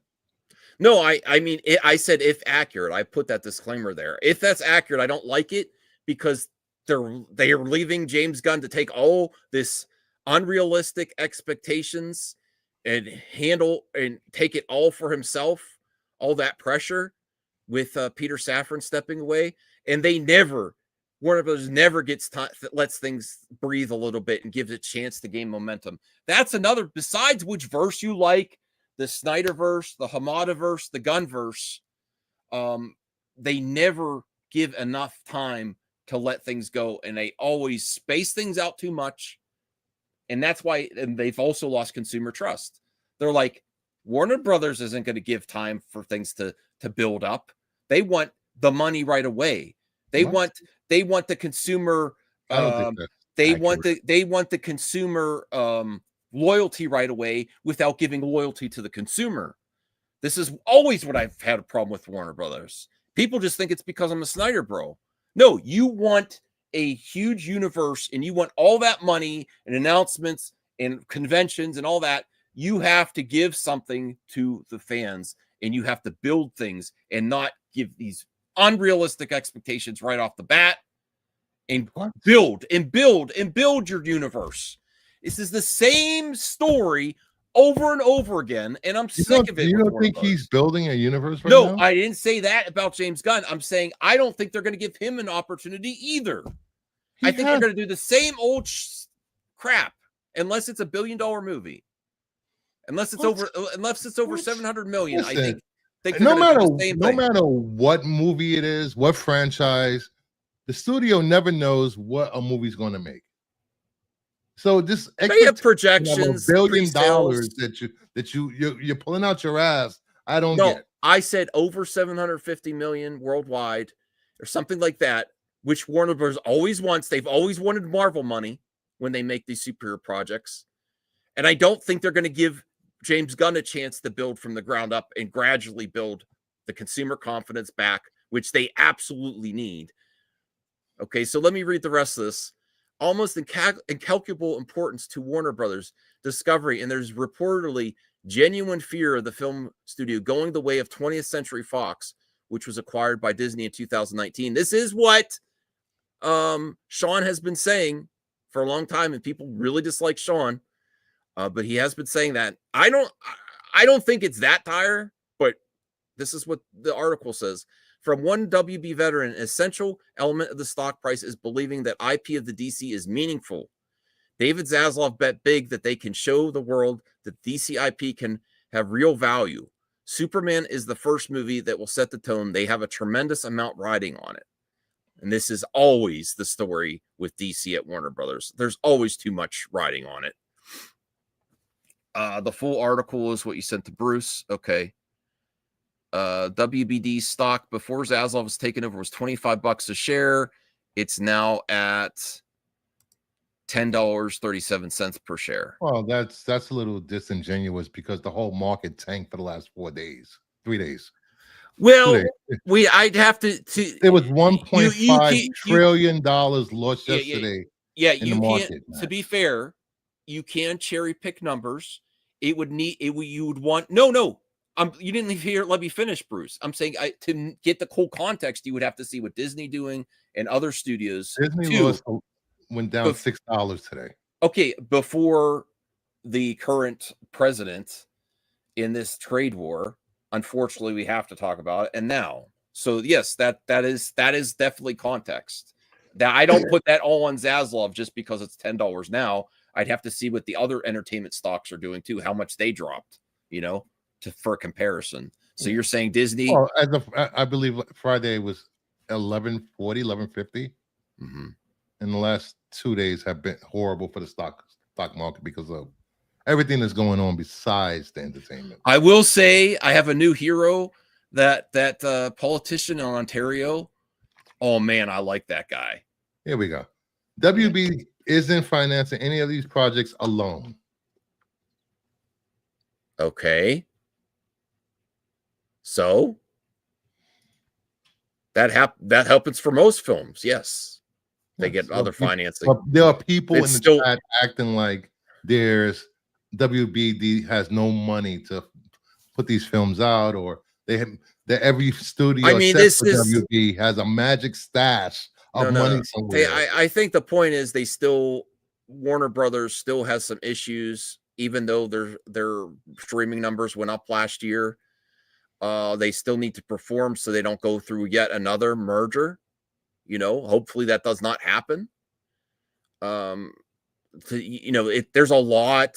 No, I mean, I said if accurate. I put that disclaimer there. If that's accurate, I don't like it because they are leaving James Gunn to take all this unrealistic expectations and handle and take it all for himself, all that pressure with Peter Safran stepping away, and Warner Brothers never gets time, lets things breathe a little bit and gives it a chance to gain momentum. That's another, besides which verse you like, the Snyderverse, the Hamadaverse, the Gunverse, they never give enough time to let things go, and they always space things out too much. And that's why, and they've also lost consumer trust. They're like, Warner Brothers isn't going to give time for things to build up. They want the money right away. They want the consumer. They want the consumer loyalty right away without giving loyalty to the consumer. This is always what I've had a problem with Warner Brothers. People just think it's because I'm a Snyder bro. No, you want a huge universe and you want all that money and announcements and conventions and all that. You have to give something to the fans, and you have to build things and not give these unrealistic expectations right off the bat, and build your universe. This is the same story over and over again, and I'm sick of it. You don't think he's building a universe right now? No, I didn't say that about James Gunn. I'm saying I don't think they're going to give him an opportunity either. I think they're going to do the same old crap, unless it's $1 billion movie. Unless it's over 700 million. Listen, I think no matter what movie it is, what franchise, the studio never knows what a movie's going to make. So this projections, $1 billion that you're pulling out your ass. I don't get. I said over 750 million worldwide, or something like that, which Warner Bros. Always wants. They've always wanted Marvel money when they make these superhero projects, and I don't think they're going to give James Gunn a chance to build from the ground up and gradually build the consumer confidence back, which they absolutely need. Okay, so let me read the rest of this. Almost incalculable importance to Warner Brothers Discovery, and there's reportedly genuine fear of the film studio going the way of 20th Century Fox, which was acquired by Disney in 2019. This is what Sean has been saying for a long time, and people really dislike Sean. But he has been saying that. I don't think it's that dire, but this is what the article says. From one WB veteran, an essential element of the stock price is believing that IP of the DC is meaningful. David Zaslav bet big that they can show the world that DC IP can have real value. Superman is the first movie that will set the tone. They have a tremendous amount riding on it. And this is always the story with DC at Warner Brothers. There's always too much riding on it. The full article is what you sent to Bruce. Okay. WBD stock before Zaslav was taken over was $25 a share. It's now at $10.37 per share. Well, that's a little disingenuous because the whole market tanked for the last 3 days. Well, I'd have to it was $1.5 trillion lost yesterday. Yeah, you can't. To be fair, you can cherry pick numbers. You would want you didn't hear. Let me finish, Bruce. I'm saying to get the whole context, you would have to see what Disney doing and other studios. Disney went down $6 today. Okay, before the current president in this trade war, unfortunately, we have to talk about it. And now, so yes, that is definitely context. That I don't put that all on Zaslav just because it's $10 now. I'd have to see what the other entertainment stocks are doing too, how much they dropped, for comparison. So you're saying Disney? Well, I believe Friday was 11.40, 11.50. Mm-hmm. And the last 2 days have been horrible for the stock market because of everything that's going on besides the entertainment. I will say I have a new hero, that politician in Ontario. Oh man, I like that guy. Here we go. WB isn't financing any of these projects alone. Okay. So that happens for most films. Yes. They get other financing. But there are people in the chat acting like there's WBD has no money to put these films out, or that every studio WB has a magic stash of money somewhere. I think the point is Warner Brothers still has some issues, even though their streaming numbers went up last year. They still need to perform so they don't go through yet another merger. Hopefully that does not happen. There's a lot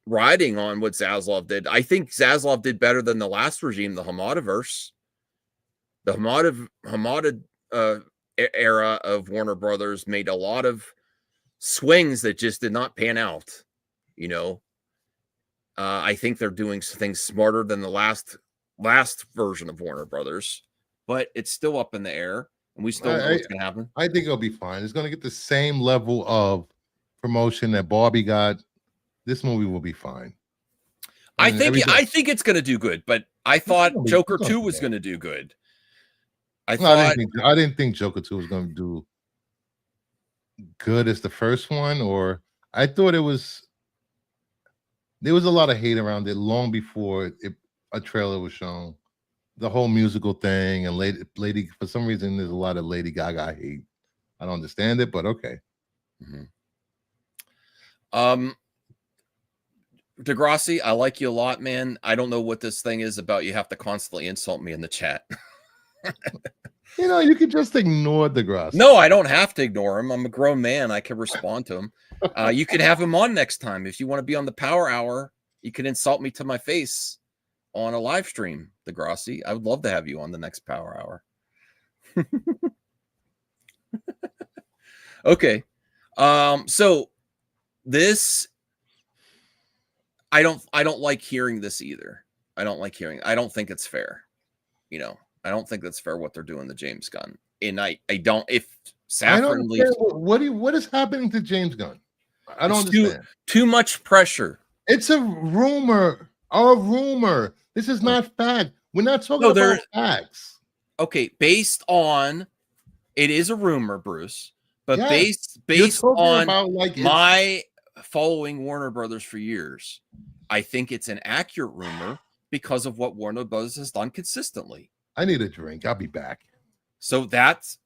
riding on what Zaslav did. I think Zaslav did better than the last regime, the Hamadaverse. The Hamada era of Warner Brothers made a lot of swings that just did not pan out. I think they're doing things smarter than the last version of Warner Brothers, but it's still up in the air, and we still don't know what's going to happen. I think it'll be fine. It's going to get the same level of promotion that Barbie got. This movie will be fine. I think it's going to do good, but I thought Joker 2 was going to do good. I didn't think Joker 2 was going to do good as the first one, or I thought there was a lot of hate around it long before a trailer was shown. The whole musical thing, and lady for some reason there's a lot of Lady Gaga hate. I don't understand it, but okay. Degrassi, I like you a lot, man. I don't know what this thing is about. You have to constantly insult me in the chat. You could just ignore Degrassi. No, I don't have to ignore him. I'm a grown man. I can respond to him. You could have him on next time. If you want to be on the Power Hour, you can insult me to my face on a live stream, Degrassi. I would love to have you on the next Power Hour. Okay. So this, I don't like hearing this either. I don't think it's fair. I don't think that's fair what they're doing to James Gunn. And I don't, if Safran leaves. What is happening to James Gunn? I don't understand. Too much pressure. It's a rumor. This is not fact. We're not talking about facts. Okay, based on, it is a rumor, Bruce, but based on my following Warner Brothers for years, I think it's an accurate rumor because of what Warner Brothers has done consistently. I need a drink. I'll be back. So that's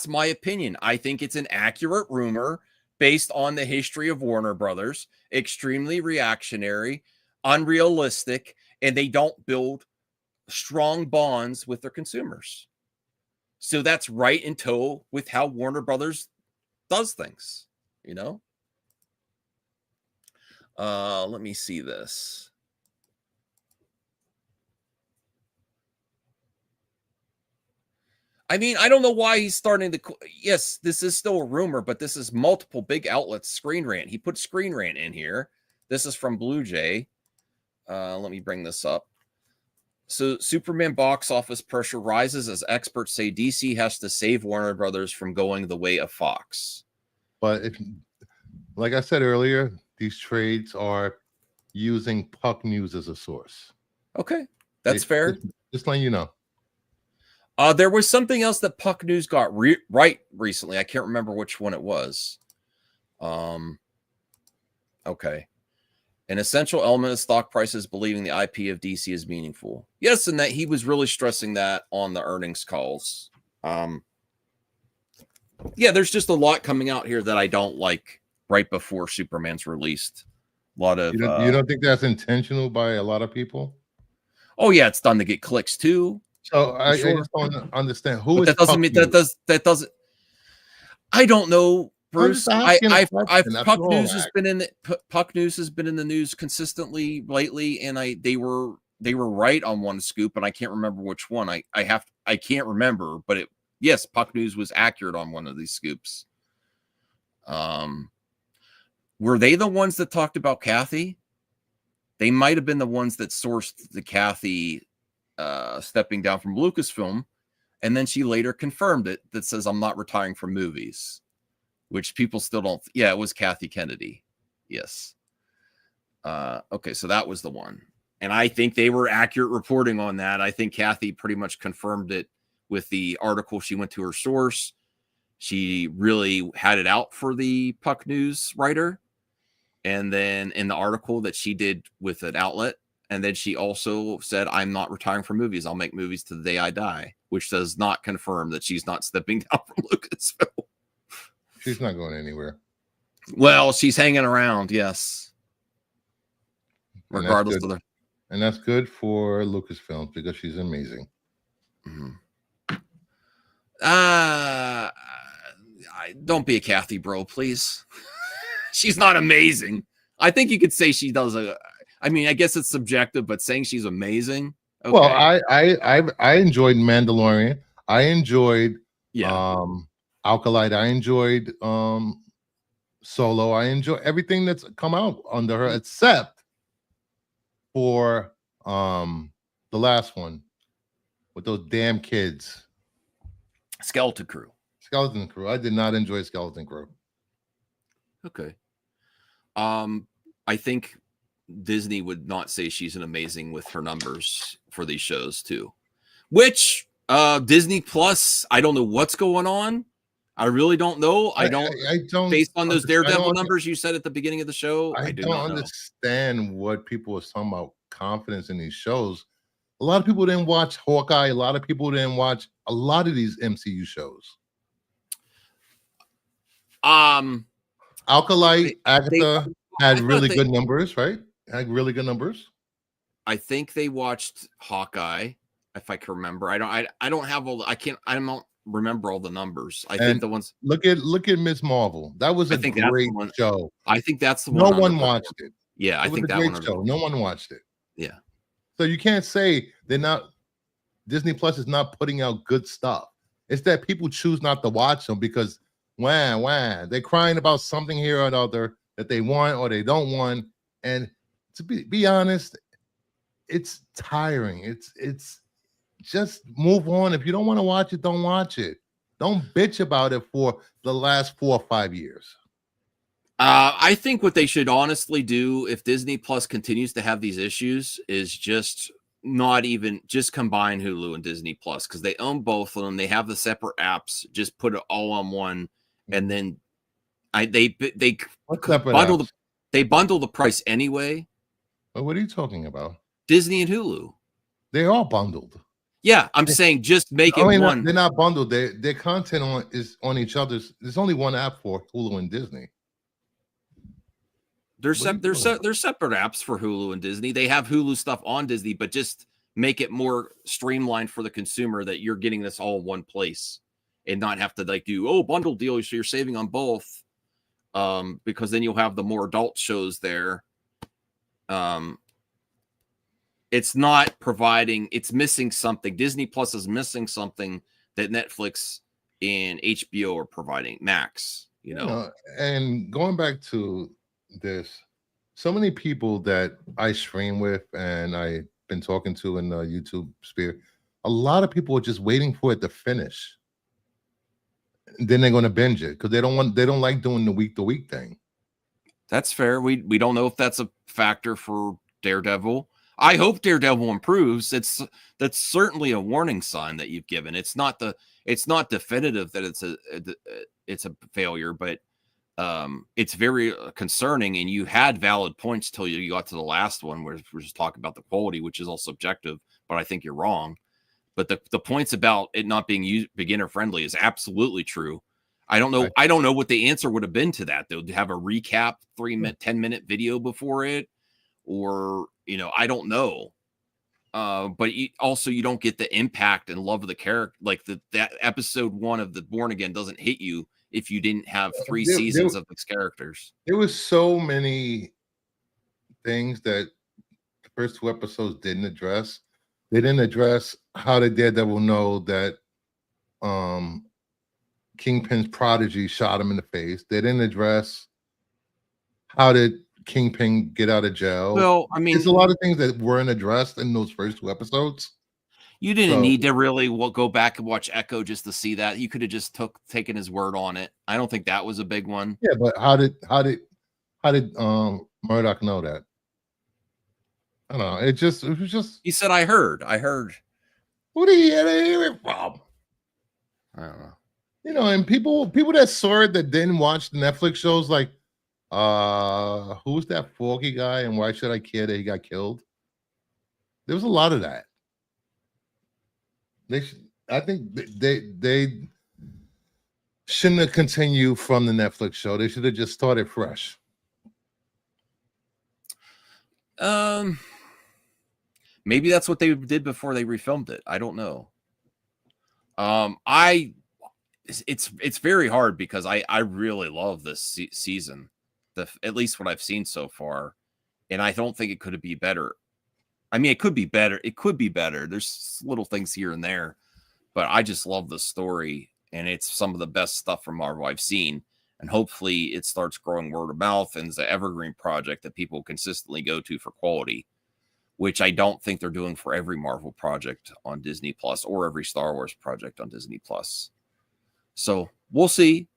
my opinion. I think it's an accurate rumor based on the history of Warner Brothers, extremely reactionary, unrealistic, and they don't build strong bonds with their consumers. So that's right in tow with how Warner Brothers does things, Let me see this. I mean, I don't know why he's starting to. Yes, this is still a rumor, but this is multiple big outlets. Screen Rant. He put Screen Rant in here. This is from Blue Jay. Let me bring this up. So, Superman box office pressure rises as experts say DC has to save Warner Brothers from going the way of Fox. But like I said earlier, these trades are using Puck News as a source. Okay, that's fair. Just letting you know. There was something else that Puck News got right recently. I can't remember which one it was. Okay. An essential element of stock prices believing the IP of DC is meaningful. Yes, and that he was really stressing that on the earnings calls. There's just a lot coming out here that I don't like right before Superman's released. A lot of... You don't think that's intentional by a lot of people? Oh, yeah, it's done to get clicks, too. So I just don't understand who is. That doesn't mean that doesn't. I don't know, Bruce. Puck News has been in the news consistently lately, and they were right on one scoop, and I can't remember which one. I can't remember, but yes, Puck News was accurate on one of these scoops. Were they the ones that talked about Kathy? They might have been the ones that sourced the Kathy stepping down from Lucasfilm, and then she later confirmed it that says I'm not retiring from movies, which people still don't. Yeah, it was Kathy Kennedy. Yes. Okay, so that was the one, and I think they were accurate reporting on that. I think Kathy pretty much confirmed it with the article. She went to her source. She really had it out for the Puck News writer, and then in the article that she did with an outlet, And then she also said, I'm not retiring from movies. I'll make movies to the day I die, which does not confirm that she's not stepping down from Lucasfilm. She's not going anywhere. Well, she's hanging around, yes. Regardless of the... And that's good for Lucasfilm because she's amazing. Don't be a Kathy bro, please. She's not amazing. I think you could say she does I mean, I guess it's subjective, but saying she's amazing. Okay. Well, I enjoyed Mandalorian. I enjoyed ACOLYTE. I enjoyed Solo. I enjoy everything that's come out under her, except for the last one with those damn kids. Skeleton Crew. I did not enjoy Skeleton Crew. Okay. I think Disney would not say she's an amazing with her numbers for these shows too. Which Disney Plus, I don't know what's going on. I really don't know. I don't based on those Daredevil numbers you said at the beginning of the show. I don't understand what people are talking about confidence in these shows. A lot of people didn't watch Hawkeye. A lot of people didn't watch a lot of these MCU shows. ACOLYTE, Agatha had really good numbers, right? Had really good numbers. I think they watched Hawkeye, if I can remember. I don't have all. I don't remember all the numbers. I think the ones. Look at Ms. Marvel. That was a great show. I think that's the one. No one watched it. Yeah, I think that one. Show. No one watched it. Yeah. So you can't say they're not. Disney Plus is not putting out good stuff. It's that people choose not to watch them because they're crying about something here or another that they want or they don't want. And to be honest, it's tiring. It's just move on. If you don't want to watch it, don't watch it. Don't bitch about it for the last 4 or 5 years. I think what they should honestly do if Disney Plus continues to have these issues is just combine Hulu and Disney Plus because they own both of them. They have the separate apps. Just put it all on one, and then they bundle the price anyway. What are you talking about? Disney and Hulu. They're all bundled. Yeah, I'm saying just make it one. They're not bundled. Their content is on each other's. There's only one app for Hulu and Disney. There's separate apps for Hulu and Disney. They have Hulu stuff on Disney, but just make it more streamlined for the consumer that you're getting this all in one place and not have to do bundle deal so you're saving on both. Because then you'll have the more adult shows there. It's not providing, it's missing something. Disney Plus is missing something that Netflix and HBO are providing. Max, and going back to this, so many people that I stream with and I've been talking to in the YouTube sphere, a lot of people are just waiting for it to finish. And then they're going to binge it because they don't like doing the week-to-week thing. That's fair. We don't know if that's a factor for Daredevil. I hope Daredevil improves. That's certainly a warning sign that you've given. It's not definitive that it's a failure, but it's very concerning. And you had valid points till you got to the last one where we're just talking about the quality, which is all subjective. But I think you're wrong. But the points about it not being beginner friendly is absolutely true. I don't know. Right. I don't know what the answer would have been to that. They'll have a recap 10-minute video before it, or I don't know. But you don't get the impact and love of the character. Like that episode 1 of the Born Again doesn't hit you if you didn't have 3 seasons of these characters. There was so many things that the first 2 episodes didn't address. They didn't address how the Daredevil know that Kingpin's prodigy shot him in the face. They didn't address how did Kingpin get out of jail. Well, I mean, there's a lot of things that weren't addressed in those first 2 episodes. You didn't need to really go back and watch Echo just to see that. You could have just taken his word on it. I don't think that was a big one. Yeah, but how did Murdoch know that? I don't know. It was just. He said, "I heard." Who did he hear it from? I don't know. And people that saw it that didn't watch the Netflix shows, who's that Forky guy, and why should I care that he got killed? There was a lot of that. I think they shouldn't have continued from the Netflix show. They should have just started fresh. Maybe that's what they did before they refilmed it. I don't know. It's very hard because I really love this season, at least what I've seen so far, and I don't think it could be better. I mean, it could be better. It could be better. There's little things here and there, but I just love the story, and it's some of the best stuff from Marvel I've seen. And hopefully, it starts growing word of mouth and is an evergreen project that people consistently go to for quality, which I don't think they're doing for every Marvel project on Disney Plus or every Star Wars project on Disney Plus. So we'll see.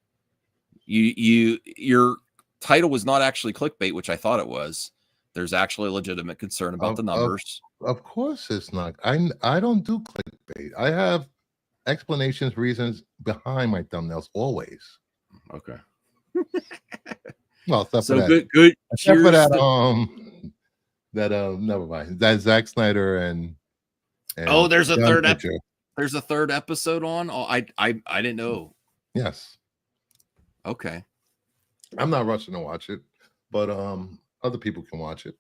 Your title was not actually clickbait, which I thought it was. There's actually a legitimate concern about the numbers. Of course it's not. I don't do clickbait. I have explanations, reasons behind my thumbnails always. Okay. Well, except so for that. Good. Except for that never mind. That Zack Snyder and there's a third episode. There's a third episode on. Oh, I didn't know. Yes. Okay. I'm not rushing to watch it, but other people can watch it.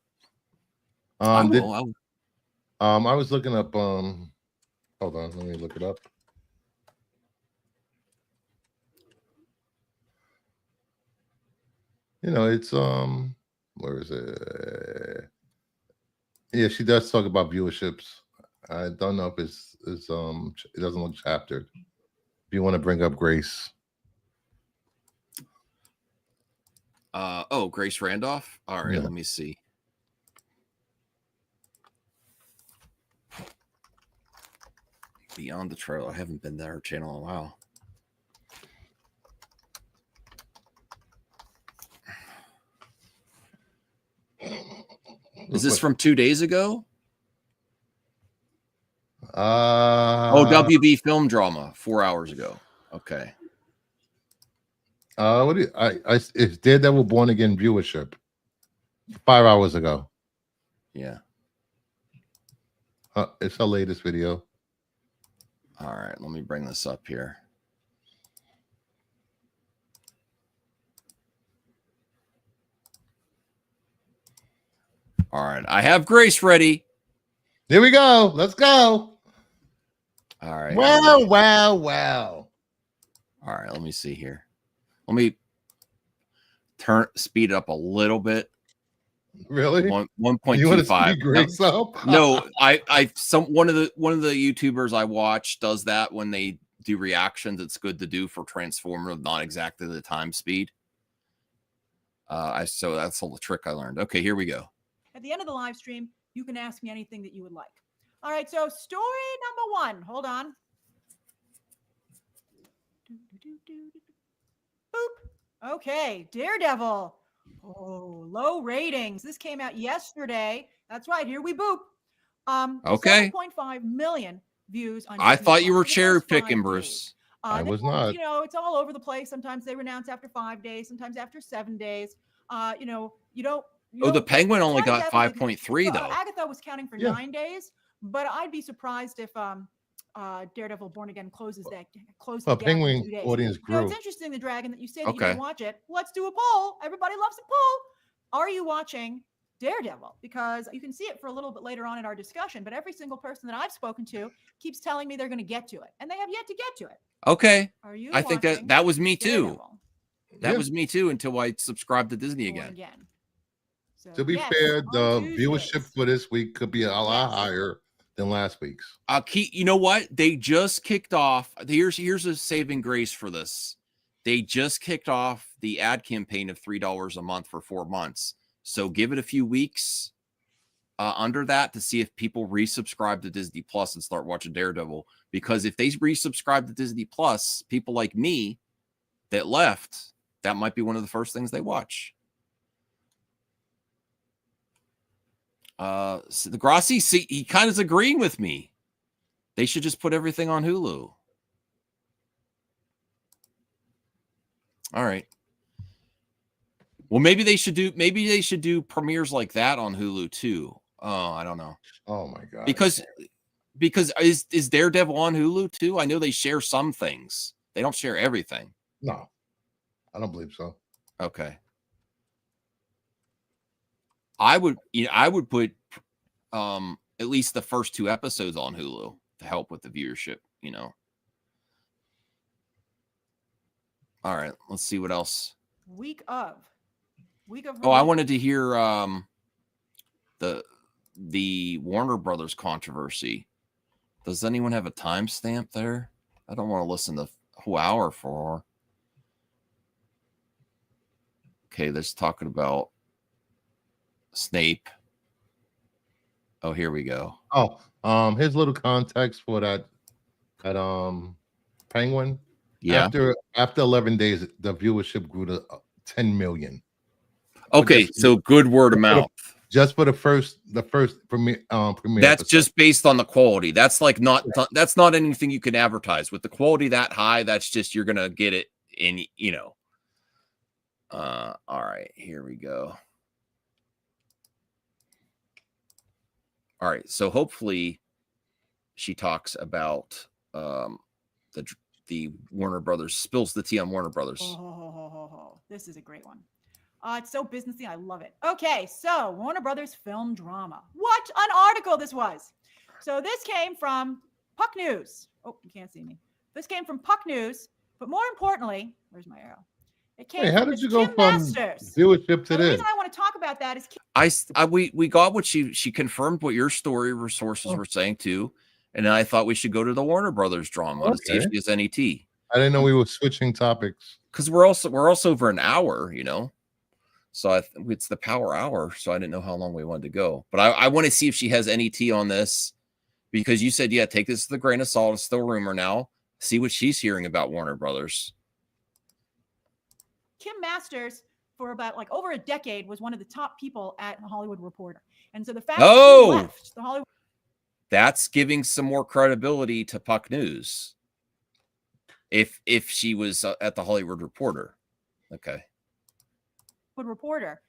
I was looking up hold on, let me look it up. You know, it's where is it? Yeah, she does talk about viewerships. I don't know if it's it doesn't look chaptered. If you want to bring up Grace. Grace Randolph. All right, Let me see. Beyond the Trail. I haven't been to her channel in a while. Is this from 2 days ago? WB film drama 4 hours ago. Okay. It's Daredevil Born Again viewership 5 hours ago. Yeah. It's her latest video. All right, let me bring this up here. All right, I have Grace ready. Here we go. Let's go. All right. Wow. All right, let me see here. Let me speed it up a little bit. Really? 1.25. You want to speed Grace up? No, one of the YouTubers I watch does that when they do reactions. It's good to do for transformative, not exactly the time speed. So that's all the trick I learned. Okay, here we go. At the end of the live stream, you can ask me anything that you would like. All right, so story number 1. Hold on. Boop. Okay, Daredevil. Oh, low ratings. This came out yesterday. That's right. Here we boop. Okay. 7.5 million views on I Disney thought you Plus were for the cherry first 5 picking, days. Bruce. I was not. You know, it's all over the place. Sometimes they renounce after 5 days, sometimes after 7 days. You know, you don't. The Penguin only got 5.3 though. Agatha was counting for 9 days, but I'd be surprised if Daredevil Born Again closed the gap Penguin in 2 days. audience grew. You know, it's interesting, the Dragon, that you say that you don't watch it. Let's do a poll. Everybody loves a poll. Are you watching Daredevil? Because you can see it for a little bit later on in our discussion, but every single person that I've spoken to keeps telling me they're going to get to it, and they have yet to get to it. Okay. Are you? I think that was me too. Daredevil? That was me too until I subscribed to Disney again. So, to be fair, the viewership for this week could be a lot higher than last week's. You know what? They just kicked off. Here's a saving grace for this. They just kicked off the ad campaign of $3 a month for 4 months. So give it a few weeks under that to see if people resubscribe to Disney Plus and start watching Daredevil. Because if they resubscribe to Disney Plus, people like me that left, that might be one of the first things they watch. So the Grassi, he kind of is agreeing with me. They should just put everything on Hulu. All right. Well, maybe they should do premieres like that on Hulu too. Oh, I don't know. Oh my god. Because is Daredevil on Hulu too? I know they share some things. They don't share everything. No, I don't believe so. Okay. I would put at least the first 2 episodes on Hulu to help with the viewership, you know. All right, let's see what else. Week of. Oh, I wanted to hear the Warner Brothers controversy. Does anyone have a timestamp there? I don't want to listen to a whole hour for. Okay, that's talking about Snape. Oh, here we go. Oh, here's a little context for that Penguin. Yeah. After 11 days, the viewership grew to 10 million. Okay, so good word of mouth. Just for the first premiere. That's episode. just based on the quality. That's like that's not anything you can advertise with the quality that high. That's just you're gonna get it in, you know. All right, here we go. All right, so hopefully she talks about the Warner Brothers, spills the tea on Warner Brothers. This is a great one. It's so businessy. I love it. Okay, so Warner Brothers film drama. What an article this was. So this came from Puck News. Oh, you can't see me. This came from Puck News, but more importantly, where's my arrow? It came Wait, how from did you go Kim from Masters. viewership to The this? reason I want to talk about that is we got what she confirmed what your story sources were saying too, and then I thought we should go to the Warner Brothers drama to see if she has any tea. I didn't know we were switching topics because we're also over an hour, you know. So it's the power hour, so I didn't know how long we wanted to go. But I want to see if she has any tea on this, because you said, yeah, take this with a grain of salt. It's still rumor now. See what she's hearing about Warner Brothers. Kim Masters, for about like over a decade, was one of the top people at The Hollywood Reporter. And so the fact that she left The Hollywood... That's giving some more credibility to Puck News. If she was at The Hollywood Reporter. Okay. Reporter,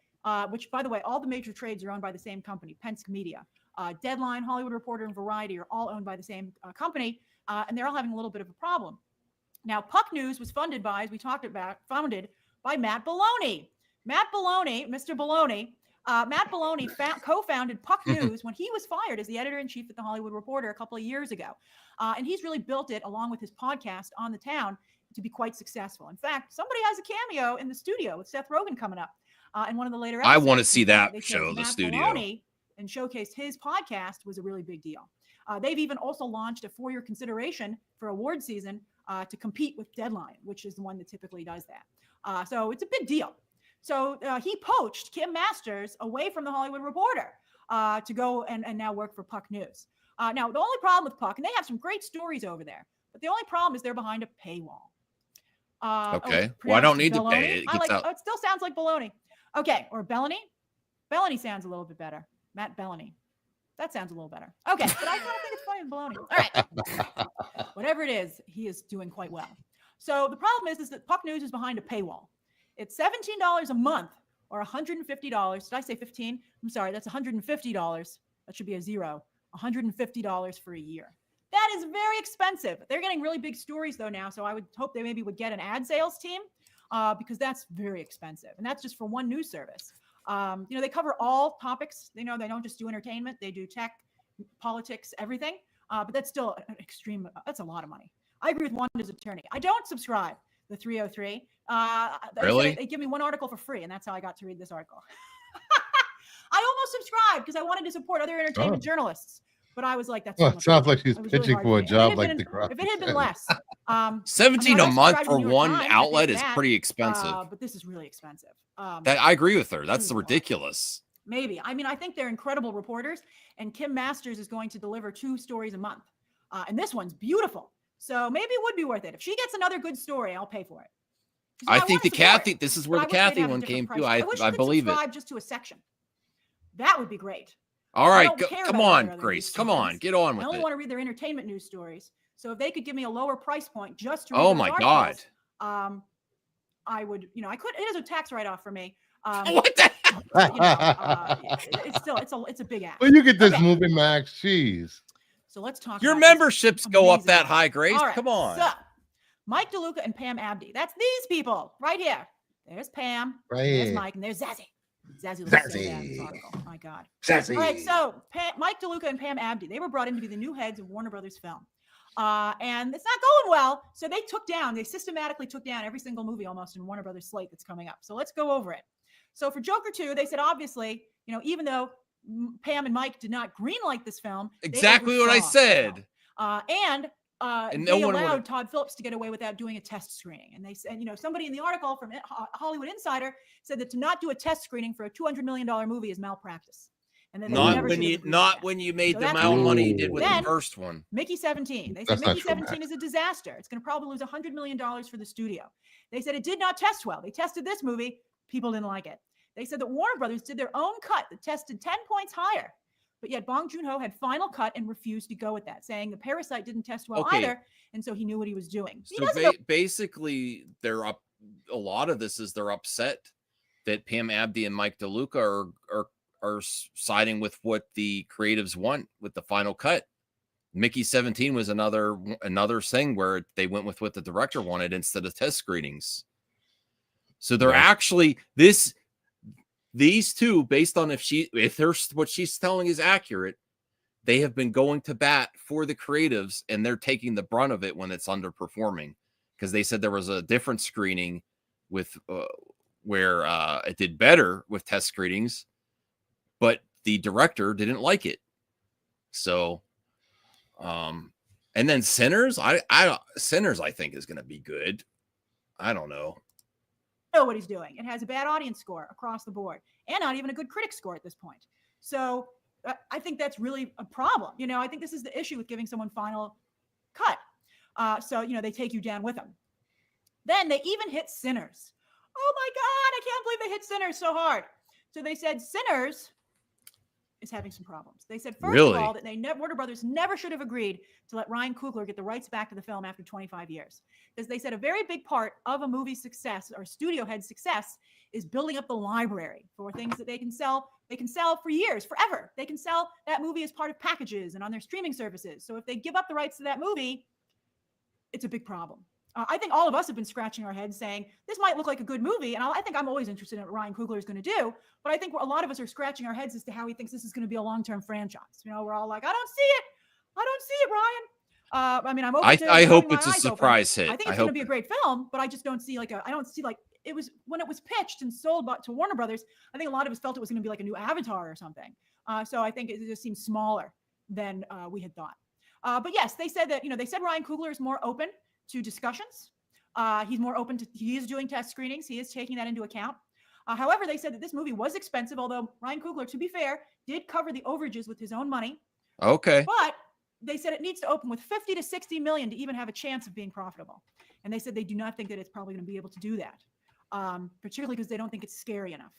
which, by the way, all the major trades are owned by the same company, Penske Media. Deadline, Hollywood Reporter, and Variety are all owned by the same company, and they're all having a little bit of a problem. Now, Puck News was funded by, as we talked about, founded by Matt Belloni. Matt Belloni, Mr. Belloni, Matt Belloni co-founded Puck News when he was fired as the editor-in-chief at The Hollywood Reporter a couple of years ago. And he's really built it, along with his podcast, On the Town, to be quite successful. In fact, somebody has a cameo in the studio with Seth Rogen coming up in one of the later episodes. I want to see that show, the studio. Belloni, and showcased his podcast was a really big deal. They've even also launched a 4-year consideration for award season to compete with Deadline, which is the one that typically does that. So it's a big deal. So he poached Kim Masters away from The Hollywood Reporter to go and now work for Puck News. Now, the only problem with Puck, and they have some great stories over there, but the only problem is they're behind a paywall. Okay. Well, I don't need to pay it. It still sounds like baloney. Okay. Or Bellany. Bellany sounds a little bit better. Matt Bellany. That sounds a little better. Okay. But I don't think it's funny as baloney. All right. Whatever it is, he is doing quite well. So the problem is that Puck News is behind a paywall. It's $17 a month or $150. Did I say 15? I'm sorry. That's $150. That should be a zero. $150 for a year. That is very expensive. They're getting really big stories though now, so I would hope they maybe would get an ad sales team because that's very expensive, and that's just for one news service. They cover all topics. They don't just do entertainment; they do tech, politics, everything. But that's still an extreme. That's a lot of money. I agree with Wanda's attorney. I don't subscribe the 303. Really? They give me one article for free, and that's how I got to read this article. I almost subscribed because I wanted to support other entertainment journalists. But I was like, that's it sounds like she's pitching for a job like the crowd. If it had been less, 17 a month for one outlet is pretty expensive. But this is really expensive. I agree with her. That's ridiculous. Maybe. I mean, I think they're incredible reporters, and Kim Masters is going to deliver 2 stories a month. And this one's beautiful. So maybe it would be worth it. If she gets another good story, I'll pay for it. I think this is where the Kathy one came to. I believe it. Just to a section. That would be great. All right, come on, Grace. Come on, get on with it. I only want to read their entertainment news stories. So if they could give me a lower price point just to read oh my God. I would, I could. It is a tax write-off for me. What the hell? It's still it's a big ask. Well, you get this movie, Max. Jeez. So let's talk. Your about memberships go up that high, Grace. All right, Come on. So Mike DeLuca and Pam Abdi. That's these people right here. There's Pam. Right There's here. Mike, and there's Zazie. Zazie looks so bad in this article. My God. Zazie. All right, so Mike DeLuca and Pam Abdi, they were brought in to be the new heads of Warner Brothers Film. And it's not going well. So they systematically took down every single movie almost in Warner Brothers slate that's coming up. So let's go over it. So for Joker 2, they said, obviously, even though Pam and Mike did not greenlight this film. Exactly what I said. And they allowed Todd Phillips to get away without doing a test screening. And they said, somebody in the article from Hollywood Insider said that to not do a test screening for a $200 million movie is malpractice. And then not when you made the amount of money you did with the first one. Mickey 17. They said Mickey 17 is a disaster. It's going to probably lose $100 million for the studio. They said it did not test well. They tested this movie. People didn't like it. They said that Warner Brothers did their own cut that tested 10 points higher. But yet Bong Joon-ho had final cut and refused to go with that, saying the Parasite didn't test well either. And so he knew what he was doing. So basically, they're up. A lot of this is they're upset that Pam Abdi and Mike DeLuca are siding with what the creatives want with the final cut. Mickey 17 was another thing where they went with what the director wanted instead of test screenings. So they're actually these two, based on if what she's telling is accurate, they have been going to bat for the creatives, and they're taking the brunt of it when it's underperforming, because they said there was a different screening with where it did better with test screenings, but the director didn't like it. So, and then Sinners, Sinners, I think is going to be good. I don't know what he's doing. It has a bad audience score across the board, and not even a good critic score at this point. So I think that's really a problem. I think this is the issue with giving someone final cut. So they take you down with them. Then they even hit Sinners. Oh my God, I can't believe they hit Sinners so hard. So they said Sinners is having some problems. They said, first of all, that Warner Brothers never should have agreed to let Ryan Coogler get the rights back to the film after 25 years. Because they said a very big part of a movie's success or studio head success is building up the library for things that they can sell. They can sell for years, forever. They can sell that movie as part of packages and on their streaming services. So if they give up the rights to that movie, it's a big problem. I think all of us have been scratching our heads saying, this might look like a good movie. And I think I'm always interested in what Ryan Coogler is going to do. But I think a lot of us are scratching our heads as to how he thinks this is going to be a long-term franchise. We're all like, I don't see it. I don't see it, Ryan. I'm open to I hope it's a surprise hit. I think it's going to be a great film, but I just don't see it was when it was pitched and sold to Warner Brothers. I think a lot of us felt it was going to be like a new Avatar or something. So I think it just seems smaller than we had thought. But yes, they said that, they said Ryan Coogler is more open to discussions. He's more open to, he is doing test screenings. He is taking that into account. However, they said that this movie was expensive, although Ryan Coogler, to be fair, did cover the overages with his own money. Okay. But they said it needs to open with 50 to 60 million to even have a chance of being profitable. And they said they do not think that it's probably going to be able to do that, particularly because they don't think it's scary enough.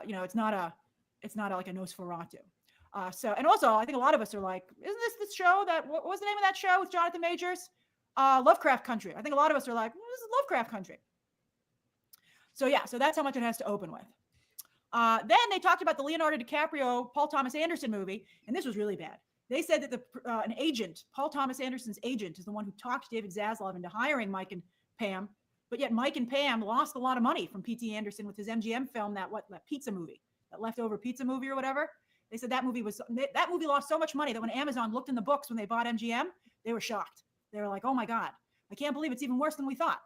It's not like a Nosferatu. And also, I think a lot of us are like, isn't this the show what was the name of that show with Jonathan Majors? Lovecraft Country. I think a lot of us are like, this is Lovecraft Country. So that's how much it has to open with. Then they talked about the Leonardo DiCaprio, Paul Thomas Anderson movie, and this was really bad. They said that an agent, Paul Thomas Anderson's agent, is the one who talked David Zaslav into hiring Mike and Pam, but yet Mike and Pam lost a lot of money from P.T. Anderson with his MGM film, that pizza movie, that leftover pizza movie or whatever. They said that movie lost so much money that when Amazon looked in the books when they bought MGM, they were shocked. They were like, oh my God, I can't believe it's even worse than we thought.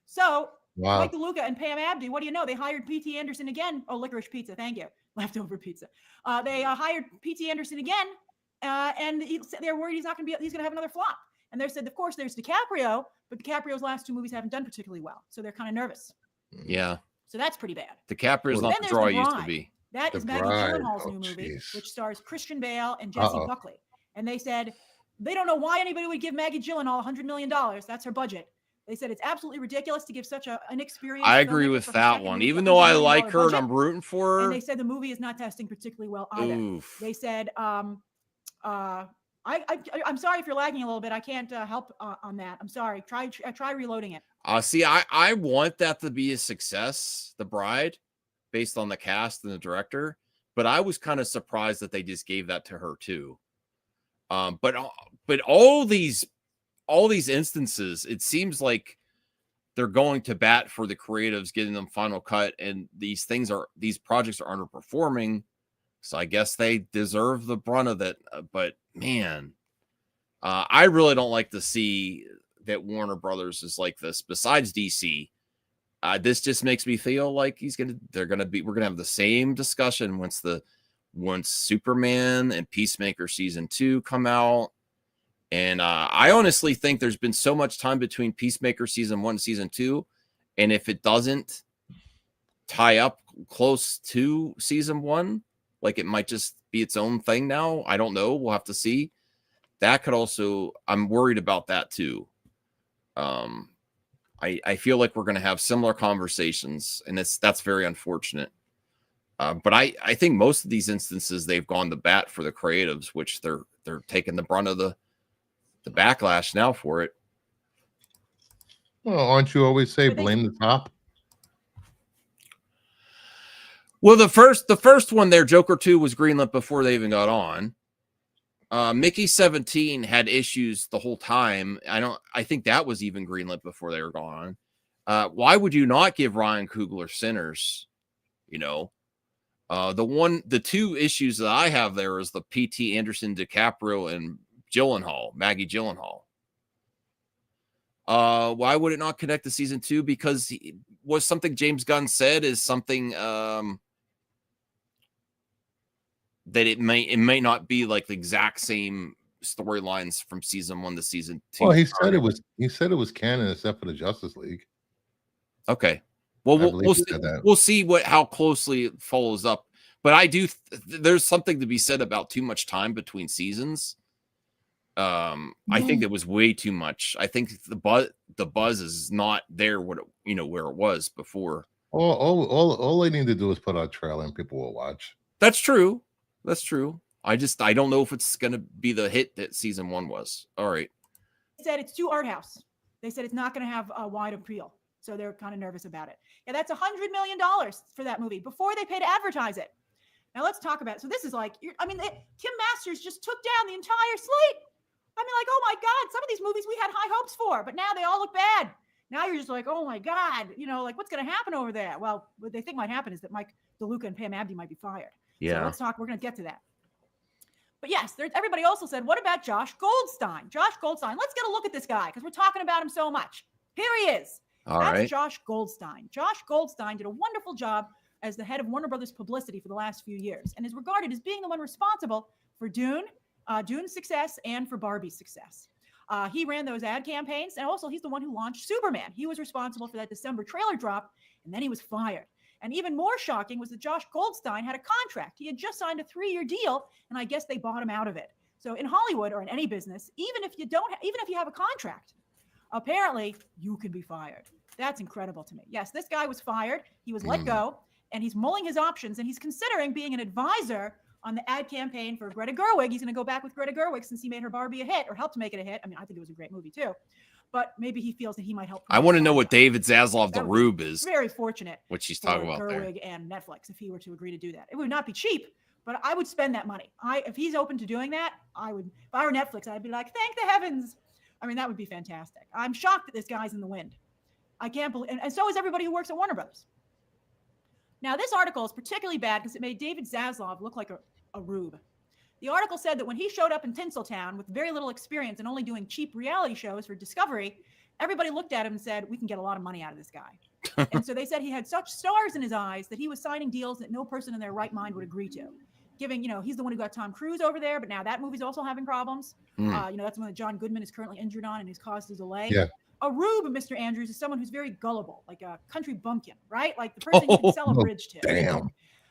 So Mike DeLuca and Pam Abdi, what do you know? They hired P.T. Anderson again. Oh, licorice pizza. Thank you. Leftover pizza. They hired P.T. Anderson again. And they're worried he's going to have another flop. And they said, of course, there's DiCaprio, but DiCaprio's last two movies haven't done particularly well. So they're kind of nervous. Yeah. So that's pretty bad. DiCaprio's not the draw he used to be. That is Maggie Gyllenhaal's new movie, which stars Christian Bale and Jesse Buckley. And they said, they don't know why anybody would give Maggie Gyllenhaal $100 million. That's her budget. They said it's absolutely ridiculous to give such an inexperienced. I agree with that one, even though I like her and I'm rooting for her. And they said the movie is not testing particularly well either. Oof. They said, I'm sorry if you're lagging a little bit. I can't help on that. I'm sorry. Try reloading it. See, I want that to be a success, The Bride, based on the cast and the director. But I was kind of surprised that they just gave that to her too. But all these instances, it seems like they're going to bat for the creatives, getting them final cut, and these projects are underperforming. So I guess they deserve the brunt of it. But man, I really don't like to see that Warner Brothers is like this. Besides DC, this just makes me feel like we're gonna have the same discussion once Superman and Peacemaker season 2 come out. And I honestly think there's been so much time between Peacemaker season 1 and season 2, and if it doesn't tie up close to season 1, like it might just be its own thing now. I don't know. We'll have to see. That could also, I'm worried about that too. I feel like we're going to have similar conversations, and that's very unfortunate. But I think most of these instances, they've gone to bat for the creatives, which they're taking the brunt of the backlash now for it. Well, aren't you always say blame the top? Well, the first one there, Joker 2, was greenlit before they even got on. Mickey 17 had issues the whole time. I think that was even greenlit before they were gone. Why would you not give Ryan Coogler Sinners? The two issues that I have there is the P.T. Anderson, DiCaprio, and Maggie Gyllenhaal. Why would it not connect to season 2? Because was something James Gunn said is something that it may not be like the exact same storylines from season 1 to season 2. Well, he said it was canon except for the Justice League. Okay. Well, we'll see how closely it follows up. But there's something to be said about too much time between seasons. I think it was way too much. I think the buzz is not there where it was before. All they need to do is put out a trailer and people will watch. That's true. I don't know if it's going to be the hit that season 1 was. All right. They said it's too art house. They said it's not going to have a wide appeal. So they're kind of nervous about it. Yeah, that's $100 million for that movie before they pay to advertise it. Now let's talk about it. So this is like, Kim Masters just took down the entire slate. I mean, like, oh my God, some of these movies we had high hopes for, but now they all look bad. Now you're just like, oh my God, like what's going to happen over there? Well, what they think might happen is that Mike DeLuca and Pam Abdi might be fired. Yeah. So let's talk. We're going to get to that. But yes, everybody also said, what about Josh Goldstein? Josh Goldstein. Let's get a look at this guy because we're talking about him so much. Here he is. That's Josh Goldstein. Josh Goldstein did a wonderful job as the head of Warner Brothers publicity for the last few years and is regarded as being the one responsible for Dune's success and for Barbie's success. He ran those ad campaigns, and also he's the one who launched Superman. He was responsible for that December trailer drop, and then he was fired. And even more shocking was that Josh Goldstein had a contract. He had just signed a 3-year deal, and I guess they bought him out of it. So in Hollywood or in any business, even if you have a contract, apparently you can be fired. That's incredible to me. Yes, this guy was fired. He was let go, and he's mulling his options, and he's considering being an advisor on the ad campaign for Greta Gerwig. He's going to go back with Greta Gerwig since he made her Barbie a hit or helped make it a hit. I mean, I think it was a great movie too. But maybe he feels that he might help. I want to know what David Zaslav the Rube is. Very fortunate. What she's talking about Gerwig there. And Netflix, if he were to agree to do that. It would not be cheap, but I would spend that money. If he's open to doing that, I would. If I were Netflix, I'd be like, thank the heavens. I mean, that would be fantastic. I'm shocked that this guy's in the wind. I can't believe, and so is everybody who works at Warner Brothers. Now, this article is particularly bad because it made David Zaslav look like a rube. The article said that when he showed up in Tinseltown with very little experience and only doing cheap reality shows for Discovery, everybody looked at him and said, we can get a lot of money out of this guy. And so they said he had such stars in his eyes that he was signing deals that no person in their right mind would agree to. He's the one who got Tom Cruise over there, but now that movie's also having problems. That's one that John Goodman is currently injured on and has caused a delay. Yeah. A rube, Mr. Andrews, is someone who's very gullible, like a country bumpkin, right? Like the person you can sell a bridge to. Damn.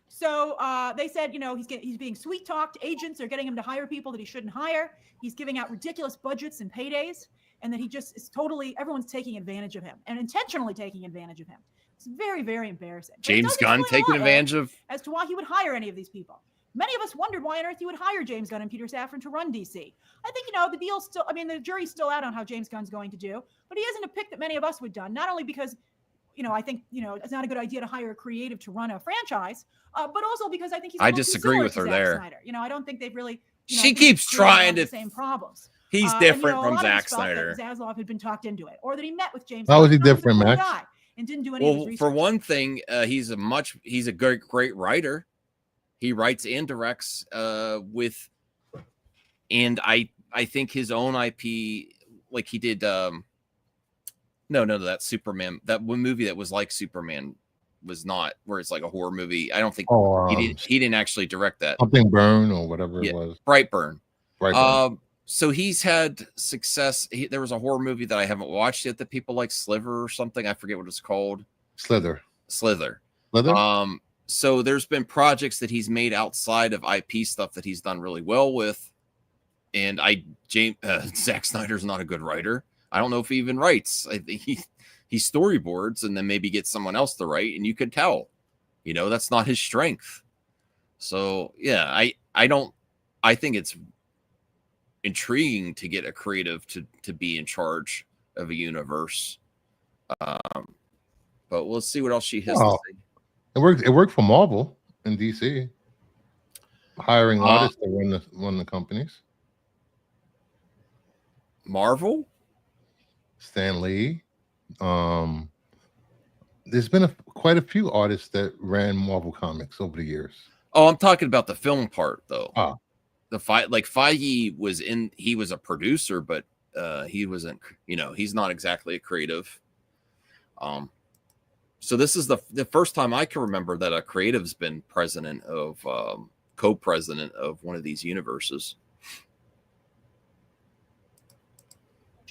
So they said, he's being sweet talked. Agents are getting him to hire people that he shouldn't hire. He's giving out ridiculous budgets and paydays, and that he just is everyone's taking advantage of him and intentionally taking advantage of him. It's very, very embarrassing. James Gunn taking advantage of as to why he would hire any of these people. Many of us wondered why on earth you would hire James Gunn and Peter Safran to run DC. I think, the deal's still, the jury's still out on how James Gunn's going to do, but he isn't a pick that many of us would have done, not only because, I think, it's not a good idea to hire a creative to run a franchise, but also because I think he's I disagree with her there. Snyder. I don't think they've really, she keeps trying to, the same problems. He's different from Zack Snyder. Zaslav had been talked into it, or that he met with James. How was he different, Max? And didn't do any of his research. For one thing, he's a great writer. He writes and directs and I think his own IP, like he did. That Superman, that one movie that was like Superman was not, where it's like a horror movie. I don't think he didn't actually direct that. Something Burn or whatever it was. Brightburn. So he's had success. There was a horror movie that I haven't watched yet that people like, Sliver or something. I forget what it's called. Slither. So there's been projects that he's made outside of IP stuff that he's done really well with. And Zack Snyder's not a good writer. I don't know if he even writes. I think he storyboards and then maybe gets someone else to write, and you could tell, that's not his strength. So yeah, I think it's intriguing to get a creative to be in charge of a universe. But we'll see what else she has to say. It worked for Marvel and DC, hiring artists to run the companies. Marvel, Stan Lee. There's been quite a few artists that ran Marvel Comics over the years. Oh, I'm talking about the film part though. The Feige he was a producer, but he wasn't, he's not exactly a creative. So this is the first time I can remember that a creative's been president of co-president of one of these universes.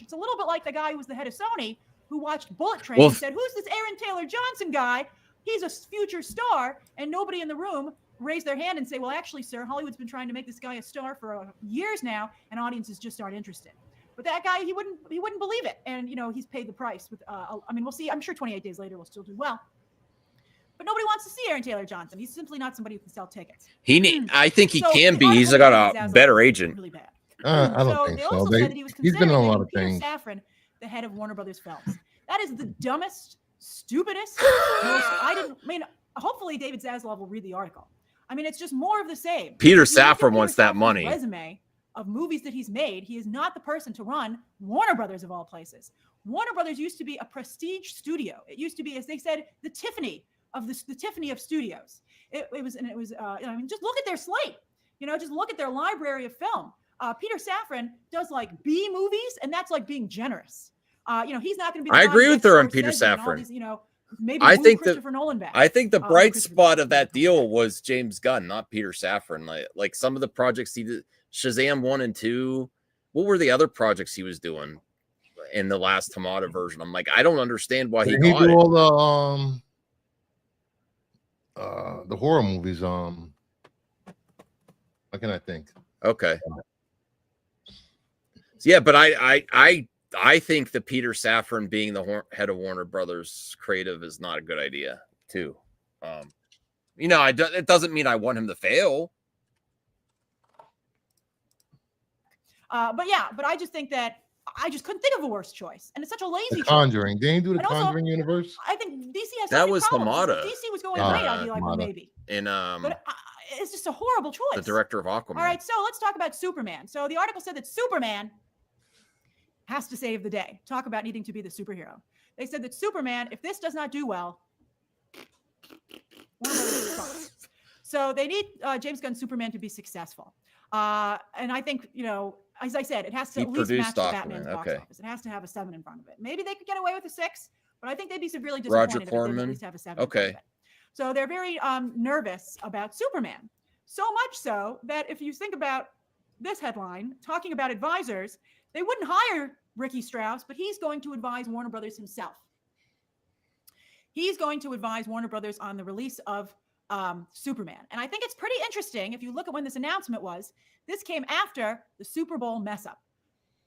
It's a little bit like the guy who was the head of Sony who watched Bullet Train and said, "Who's this Aaron Taylor Johnson guy? He's a future star." And nobody in the room raised their hand and say, "Well, actually, sir, Hollywood's been trying to make this guy a star for years now, and audiences just aren't interested." But that guy, he wouldn't believe it, and he's paid the price. With we'll see. I'm sure 28 Days Later will still do well, but nobody wants to see Aaron Taylor Johnson. He's simply not somebody who can sell tickets. I think he can be. He's got a better agent. Really bad. I don't think they so. also said that he was He's been on a lot of Peter things. Safran, the head of Warner Brothers Films. That is the dumbest, stupidest. Hopefully David Zaslav will read the article. It's just more of the same. Peter Safran wants that money. Resume of movies that he's made. He is not the person to run Warner Brothers of all places. Warner Brothers used to be a prestige studio. It used to be, as they said, the Tiffany of the Tiffany of studios. It was just look at their slate. Just look at their library of film. Peter Safran does like B movies, and that's like being generous. He's not going to be. I agree with her on Peter Safran. Maybe I think Christopher Nolan back. I think the bright spot of that deal was James Gunn, not Peter Safran. Like some of the projects he did, Shazam 1 and 2. What were the other projects he was doing in the last Hamada version? I'm like, I don't understand why he got it. All the horror movies. What can I think? Okay. Yeah, but I think that Peter Safran being the head of Warner Brothers Creative is not a good idea, too. It doesn't mean I want him to fail. But I just think that I just couldn't think of a worse choice, and it's such a lazy. The Conjuring. Didn't he do the Conjuring universe? I think DC has that was problems. Hamada. If DC was going great, I'd be like, well, maybe. And but it's just a horrible choice. The director of Aquaman. All right, so let's talk about Superman. So the article said that Superman has to save the day. Talk about needing to be the superhero. They said that Superman, if this does not do well, so they need James Gunn's Superman to be successful. And I think, as I said, it has to at least match the Batman's box office. It has to have a 7 in front of it. Maybe they could get away with a 6, but I think they'd be severely disappointed if they didn't at least have a 7 in front of it. So they're very nervous about Superman. So much so that if you think about this headline, talking about advisors, they wouldn't hire Ricky Strauss, but he's going to advise Warner Brothers himself. He's going to advise Warner Brothers on the release of Superman. And I think it's pretty interesting. If you look at when this announcement was, this came after the Super Bowl mess up.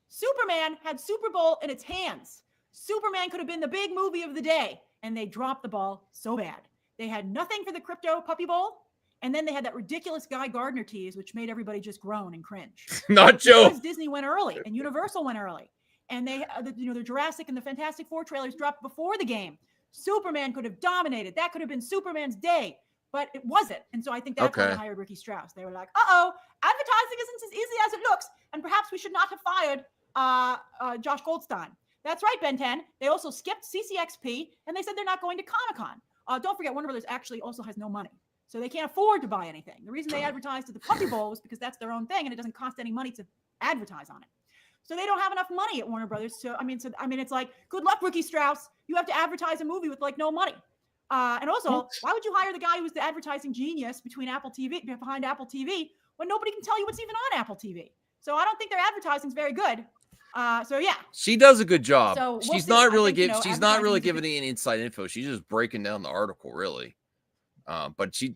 Superman had Super Bowl in its hands. Superman could have been the big movie of the day, and they dropped the ball so bad. They had nothing for the Crypto Puppy Bowl, And then they had that ridiculous Guy Gardner tease, which made everybody just groan and cringe. Not Joe. Because Disney went early and Universal went early. And they, the Jurassic and the Fantastic Four trailers dropped before the game. Superman could have dominated. That could have been Superman's day, but it wasn't. And so I think that's why they hired Ricky Strauss. They were like, advertising isn't as easy as it looks. And perhaps we should not have fired Josh Goldstein. That's right, Ben 10. They also skipped CCXP and they said they're not going to Comic-Con. Don't forget, Warner Brothers actually also has no money. So they can't afford to buy anything. The reason they advertised at the Puppy Bowl was because that's their own thing and it doesn't cost any money to advertise on it. So they don't have enough money at Warner Brothers. So it's like, good luck, Ricky Strauss. You have to advertise a movie with like no money. And also, why would you hire the guy who was the advertising genius behind Apple TV when nobody can tell you what's even on Apple TV? So I don't think their advertising is very good. So yeah, she does a good job. So she's not really giving any inside info. She's just breaking down the article, really. But she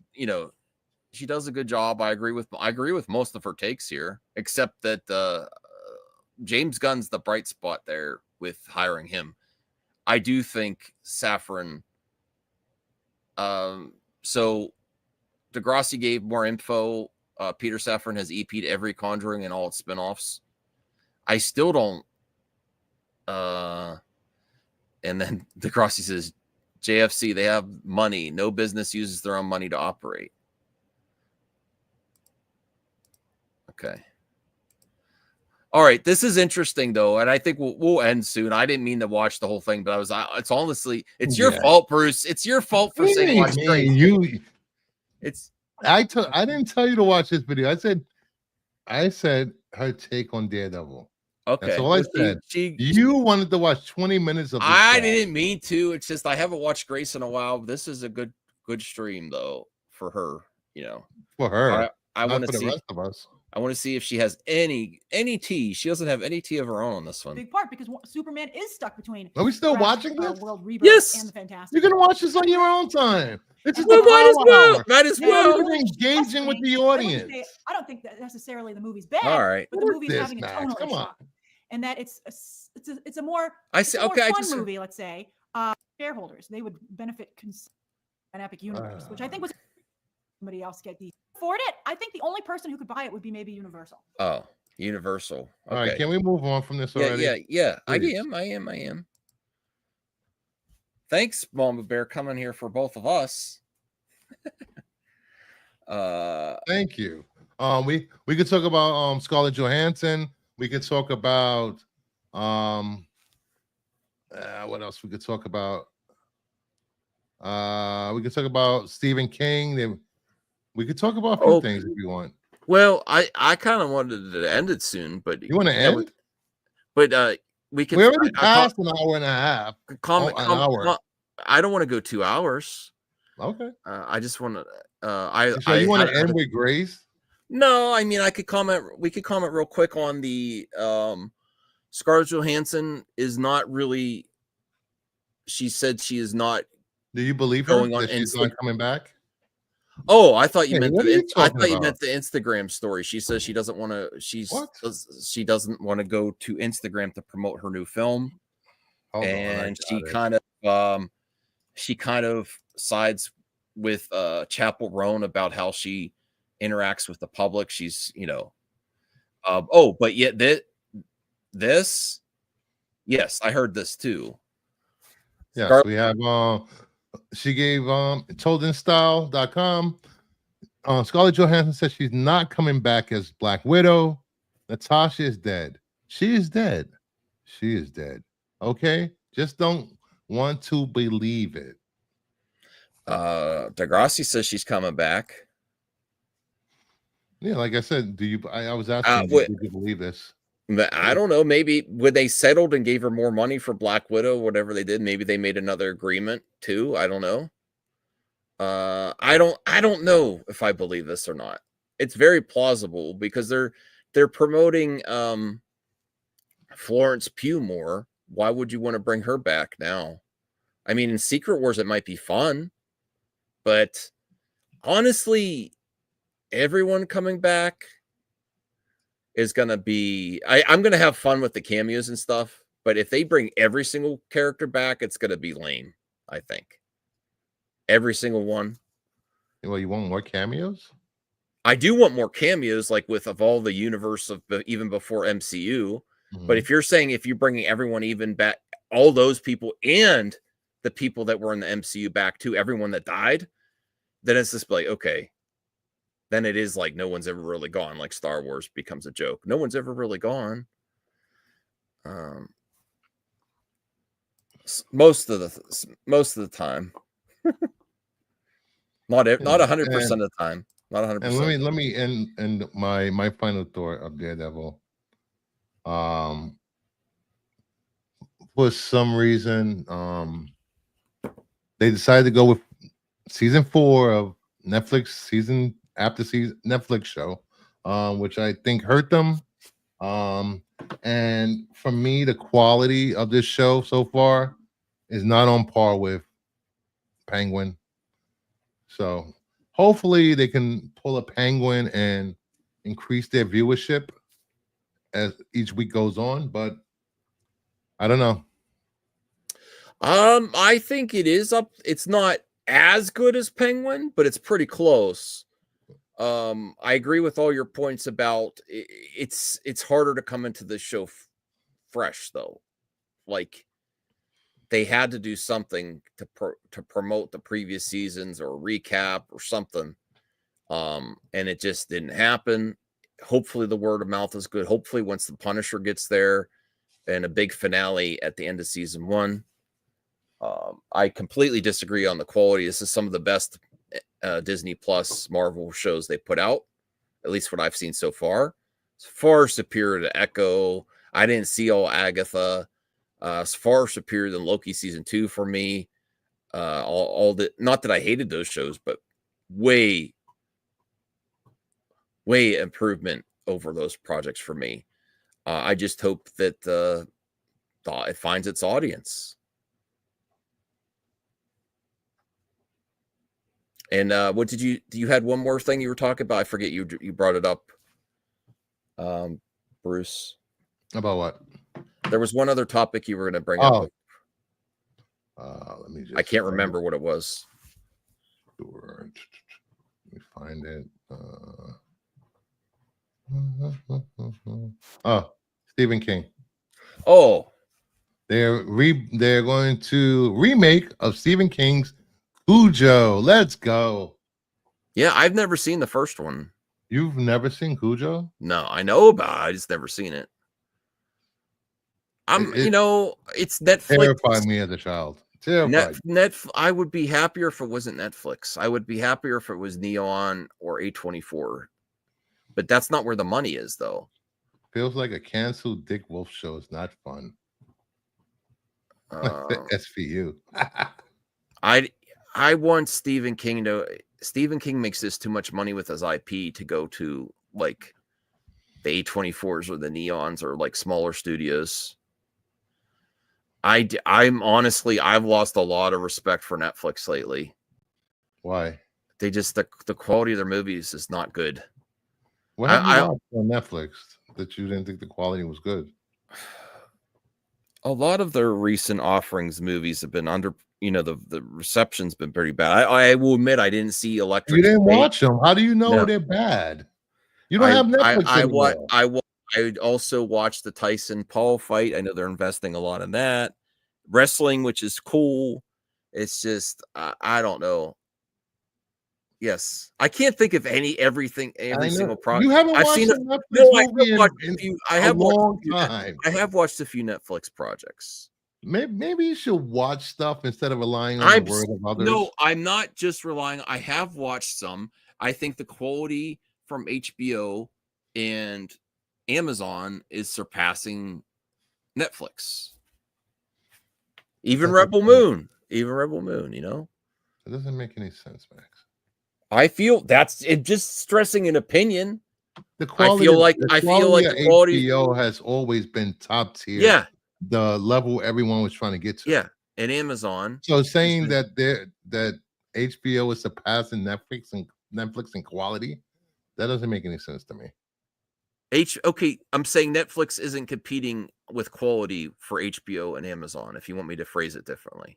does a good job. I agree with most of her takes here, except that James Gunn's the bright spot there with hiring him. I do think Safran. So Degrassi gave more info. Peter Safran has EP'd every Conjuring and all its spinoffs. I still don't. And then Degrassi says, JFC, they have money. No business uses their own money to operate. Okay. All right. This is interesting, though. And I think we'll end soon. I didn't mean to watch the whole thing, but it's honestly, it's your fault, Bruce. It's your fault for saying watch I didn't tell you to watch this video. I said her take on Daredevil. Okay. That's all I said. You wanted to watch 20 minutes of this. I didn't mean to. It's just I haven't watched Grace in a while. This is a good stream though for her, For her. I want to see the rest of us. I want to see if she has any tea. She doesn't have any tea of her own on this one. Big part because Superman is stuck between. Are we still watching this? World Rebirth yes. And the Fantastic. You're gonna watch this on your own time. It's just might as well. Engaging with the audience. I don't think that necessarily the movie's bad. All right. But the movie's having a tonal issue. And that it's a more fun movie, let's say. Shareholders, they would benefit an Epic Universe, which I think was somebody else get these. Afford it. I think the only person who could buy it would be maybe Universal. Oh, Universal. Okay. All right, can we move on from this already? Yeah. I am. Thanks, Mama Bear, coming here for both of us. Thank you. We could talk about Scarlett Johansson. We could talk about what else we could talk about? We could talk about Stephen King. We could talk about a few things if you want. Well, I kind of wanted to end it soon, but you want to end? But we can. We already passed an hour and a half. An hour. I don't want to go 2 hours. Okay. I just want to. You want to end with Grace? No, I mean I could comment. We could comment real quick on the Scarlett Johansson is not really. She said she is not. Do you believe her that she's not coming back? Oh, I thought you meant you meant the Instagram story. She says she doesn't want to. She doesn't want to go to Instagram to promote her new film, she kind of sides with Chappell Roan about how she interacts with the public. She's but yet this, yes, I heard this too. Yes, we have she gave toldinstyle.com. Scarlett Johansson says she's not coming back as Black Widow. Natasha is dead. She is dead. Okay, just don't want to believe it. Degrassi says she's coming back. Yeah, like I said, I was asking, do you believe this? I don't know. Maybe when they settled and gave her more money for Black Widow, whatever they did, maybe they made another agreement too. I don't know. I don't know if I believe this or not. It's very plausible because they're promoting Florence Pugh more. Why would you want to bring her back now? I mean, in Secret Wars it might be fun, but honestly, everyone coming back is gonna be. I'm gonna have fun with the cameos and stuff, but if they bring every single character back, it's gonna be lame. I think every single one. Well, you want more cameos? I do want more cameos, like of all the universe of even before MCU. But if you're saying if you're bringing everyone even back, all those people and the people that were in the MCU back to everyone that died, then it's just like, okay, then it is like no one's ever really gone. Like Star Wars becomes a joke. No one's ever really gone. Most of the time, not 100% of the time, not 100%. And let me end my final thought of Daredevil. For some reason, they decided to go with season 4 of Netflix season Netflix show, which I think hurt them. And for me, the quality of this show so far is not on par with Penguin. So hopefully they can pull a Penguin and increase their viewership as each week goes on, but I don't know. I think it is up. It's not as good as Penguin, but it's pretty close. I agree with all your points about it's harder to come into the show fresh though. Like they had to do something to promote the previous seasons or recap or something. And it just didn't happen. Hopefully the word of mouth is good. Hopefully once the Punisher gets there and a big finale at the end of season 1. I completely disagree on the quality. This is some of the best Disney Plus Marvel shows they put out, at least what I've seen so far. It's far superior to Echo. I didn't see all Agatha. It's far superior than Loki season 2 for me. All the, not that I hated those shows, but way improvement over those projects for me. I just hope that it finds its audience. And what did you had one more thing you were talking about? I forget you brought it up, Bruce. About what? There was one other topic you were going to bring up. Let me just. I can't remember what it was. Let me find it. Stephen King. Oh, they're going to remake of Stephen King's Cujo. Let's go. Yeah, I've never seen the first one. You've never seen Cujo? No, I know about it. I just never seen it. It's Netflix. Terrified me as a child. Terrified. I would be happier if it wasn't Netflix. I would be happier if it was Neon or A24. But that's not where the money is, though. Feels like a canceled Dick Wolf show is not fun. SVU. I want Stephen King to. Stephen King makes this too much money with his IP to go to like the A24s or the Neons or like smaller studios. I'm honestly, I've lost a lot of respect for Netflix lately. Why? They just the quality of their movies is not good. What have you watched on Netflix that you didn't think the quality was good? A lot of their recent offerings movies have been under, the reception's been pretty bad. I will admit I didn't see Electric. You didn't watch them. How do you know they're bad? You don't have Netflix anymore. I also watched the Tyson Paul fight. I know they're investing a lot in that. Wrestling, which is cool. It's just I don't know. Yes, I can't think of every single product. You haven't watched a Netflix movie in a long time. I have watched a few Netflix projects. Maybe you should watch stuff instead of relying on the word of others. No, I'm not just relying. I have watched some. I think the quality from HBO and Amazon is surpassing Netflix. Even Rebel Moon. It doesn't make any sense, Max. I feel that's it. Just stressing an opinion. The quality. I feel like the quality HBO has always been top tier. Yeah, the level everyone was trying to get to. Yeah, and Amazon. So saying that HBO is surpassing Netflix in quality, that doesn't make any sense to me. Okay, I'm saying Netflix isn't competing with quality for HBO and Amazon. If you want me to phrase it differently.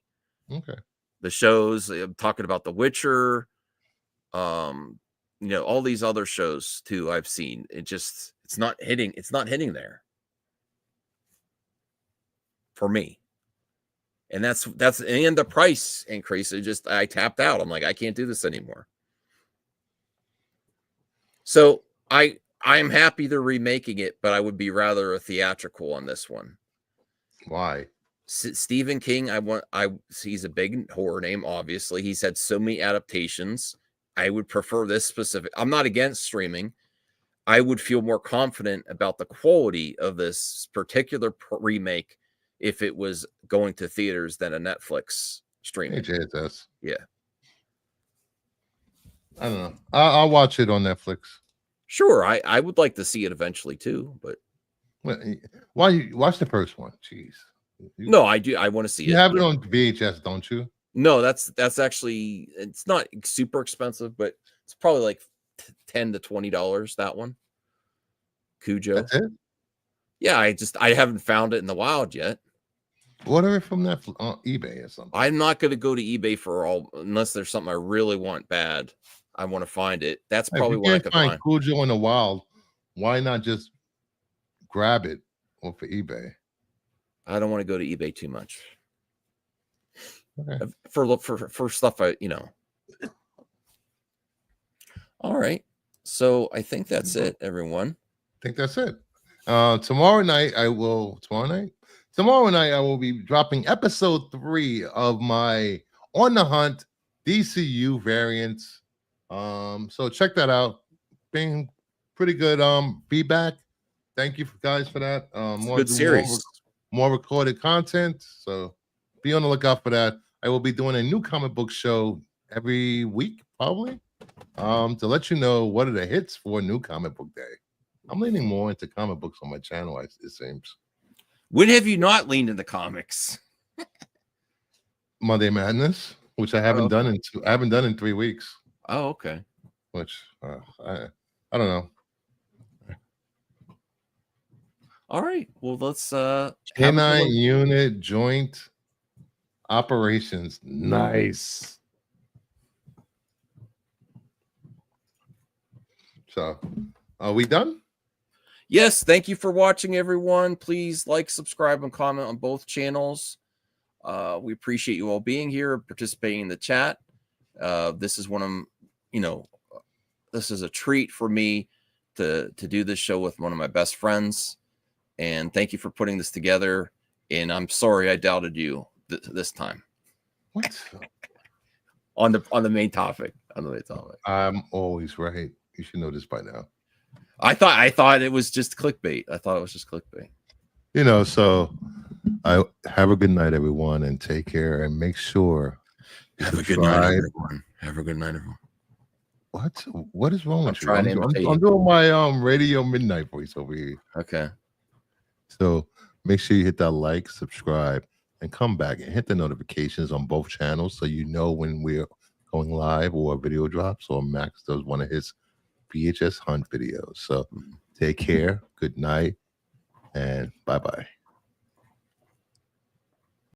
Okay. The shows I'm talking about, The Witcher. All these other shows too I've seen. It's not hitting there for me. And that's and the price increase. I tapped out. I'm like, I can't do this anymore. So I'm happy they're remaking it, but I would be rather a theatrical on this one. Why? Stephen King, he's a big horror name, obviously. He's had so many adaptations. I would prefer this specific. I'm not against streaming. I would feel more confident about the quality of this particular remake if it was going to theaters than a Netflix streaming. HHS. Yeah. I don't know. I'll watch it on Netflix. Sure, I would like to see it eventually too, but why you watch the first one? Jeez. No, I do. I want to see it. You have it on VHS, don't you? No, that's actually, it's not super expensive, but it's probably like $10 to $20. That one, Cujo. That's it? Yeah, I haven't found it in the wild yet. Order it from Netflix on eBay or something. I'm not going to go to eBay unless there's something I really want bad. I want to find it. That's probably what I could find. Cujo in the wild. Why not just grab it off of eBay? I don't want to go to eBay too much. Okay. For stuff All right. So I think that's it, everyone. I think that's it. Tomorrow night I will be dropping episode 3 of my On the Hunt DCU variants. So check that out. Being pretty good feedback. Thank you guys for that. Good series. More recorded content. So be on the lookout for that. I will be doing a new comic book show every week, probably. To let you know what are the hits for New Comic Book Day. I'm leaning more into comic books on my channel, it seems. When have you not leaned into comics? Monday Madness, which I haven't done in 3 weeks. Oh, okay. Which I don't know. All right. Well, let's Canine unit joint operations. Nice. So, are we done? Yes. Thank you for watching, everyone. Please like, subscribe, and comment on both channels. We appreciate you all being here, participating in the chat. This is this is a treat for me to do this show with one of my best friends. And thank you for putting this together. And I'm sorry I doubted you this time. What? on the main topic. I'm always right. You should know this by now. I thought it was just clickbait. So I have a good night, everyone, and take care and make sure. Have a good night, everyone. Have a good night, everyone. What is wrong with you? I'm doing my radio midnight voice over here. Okay. So make sure you hit that like, subscribe, and come back and hit the notifications on both channels so you know when we're going live or a video drops or Max does one of his VHS Hunt videos. So take care, good night, and bye-bye.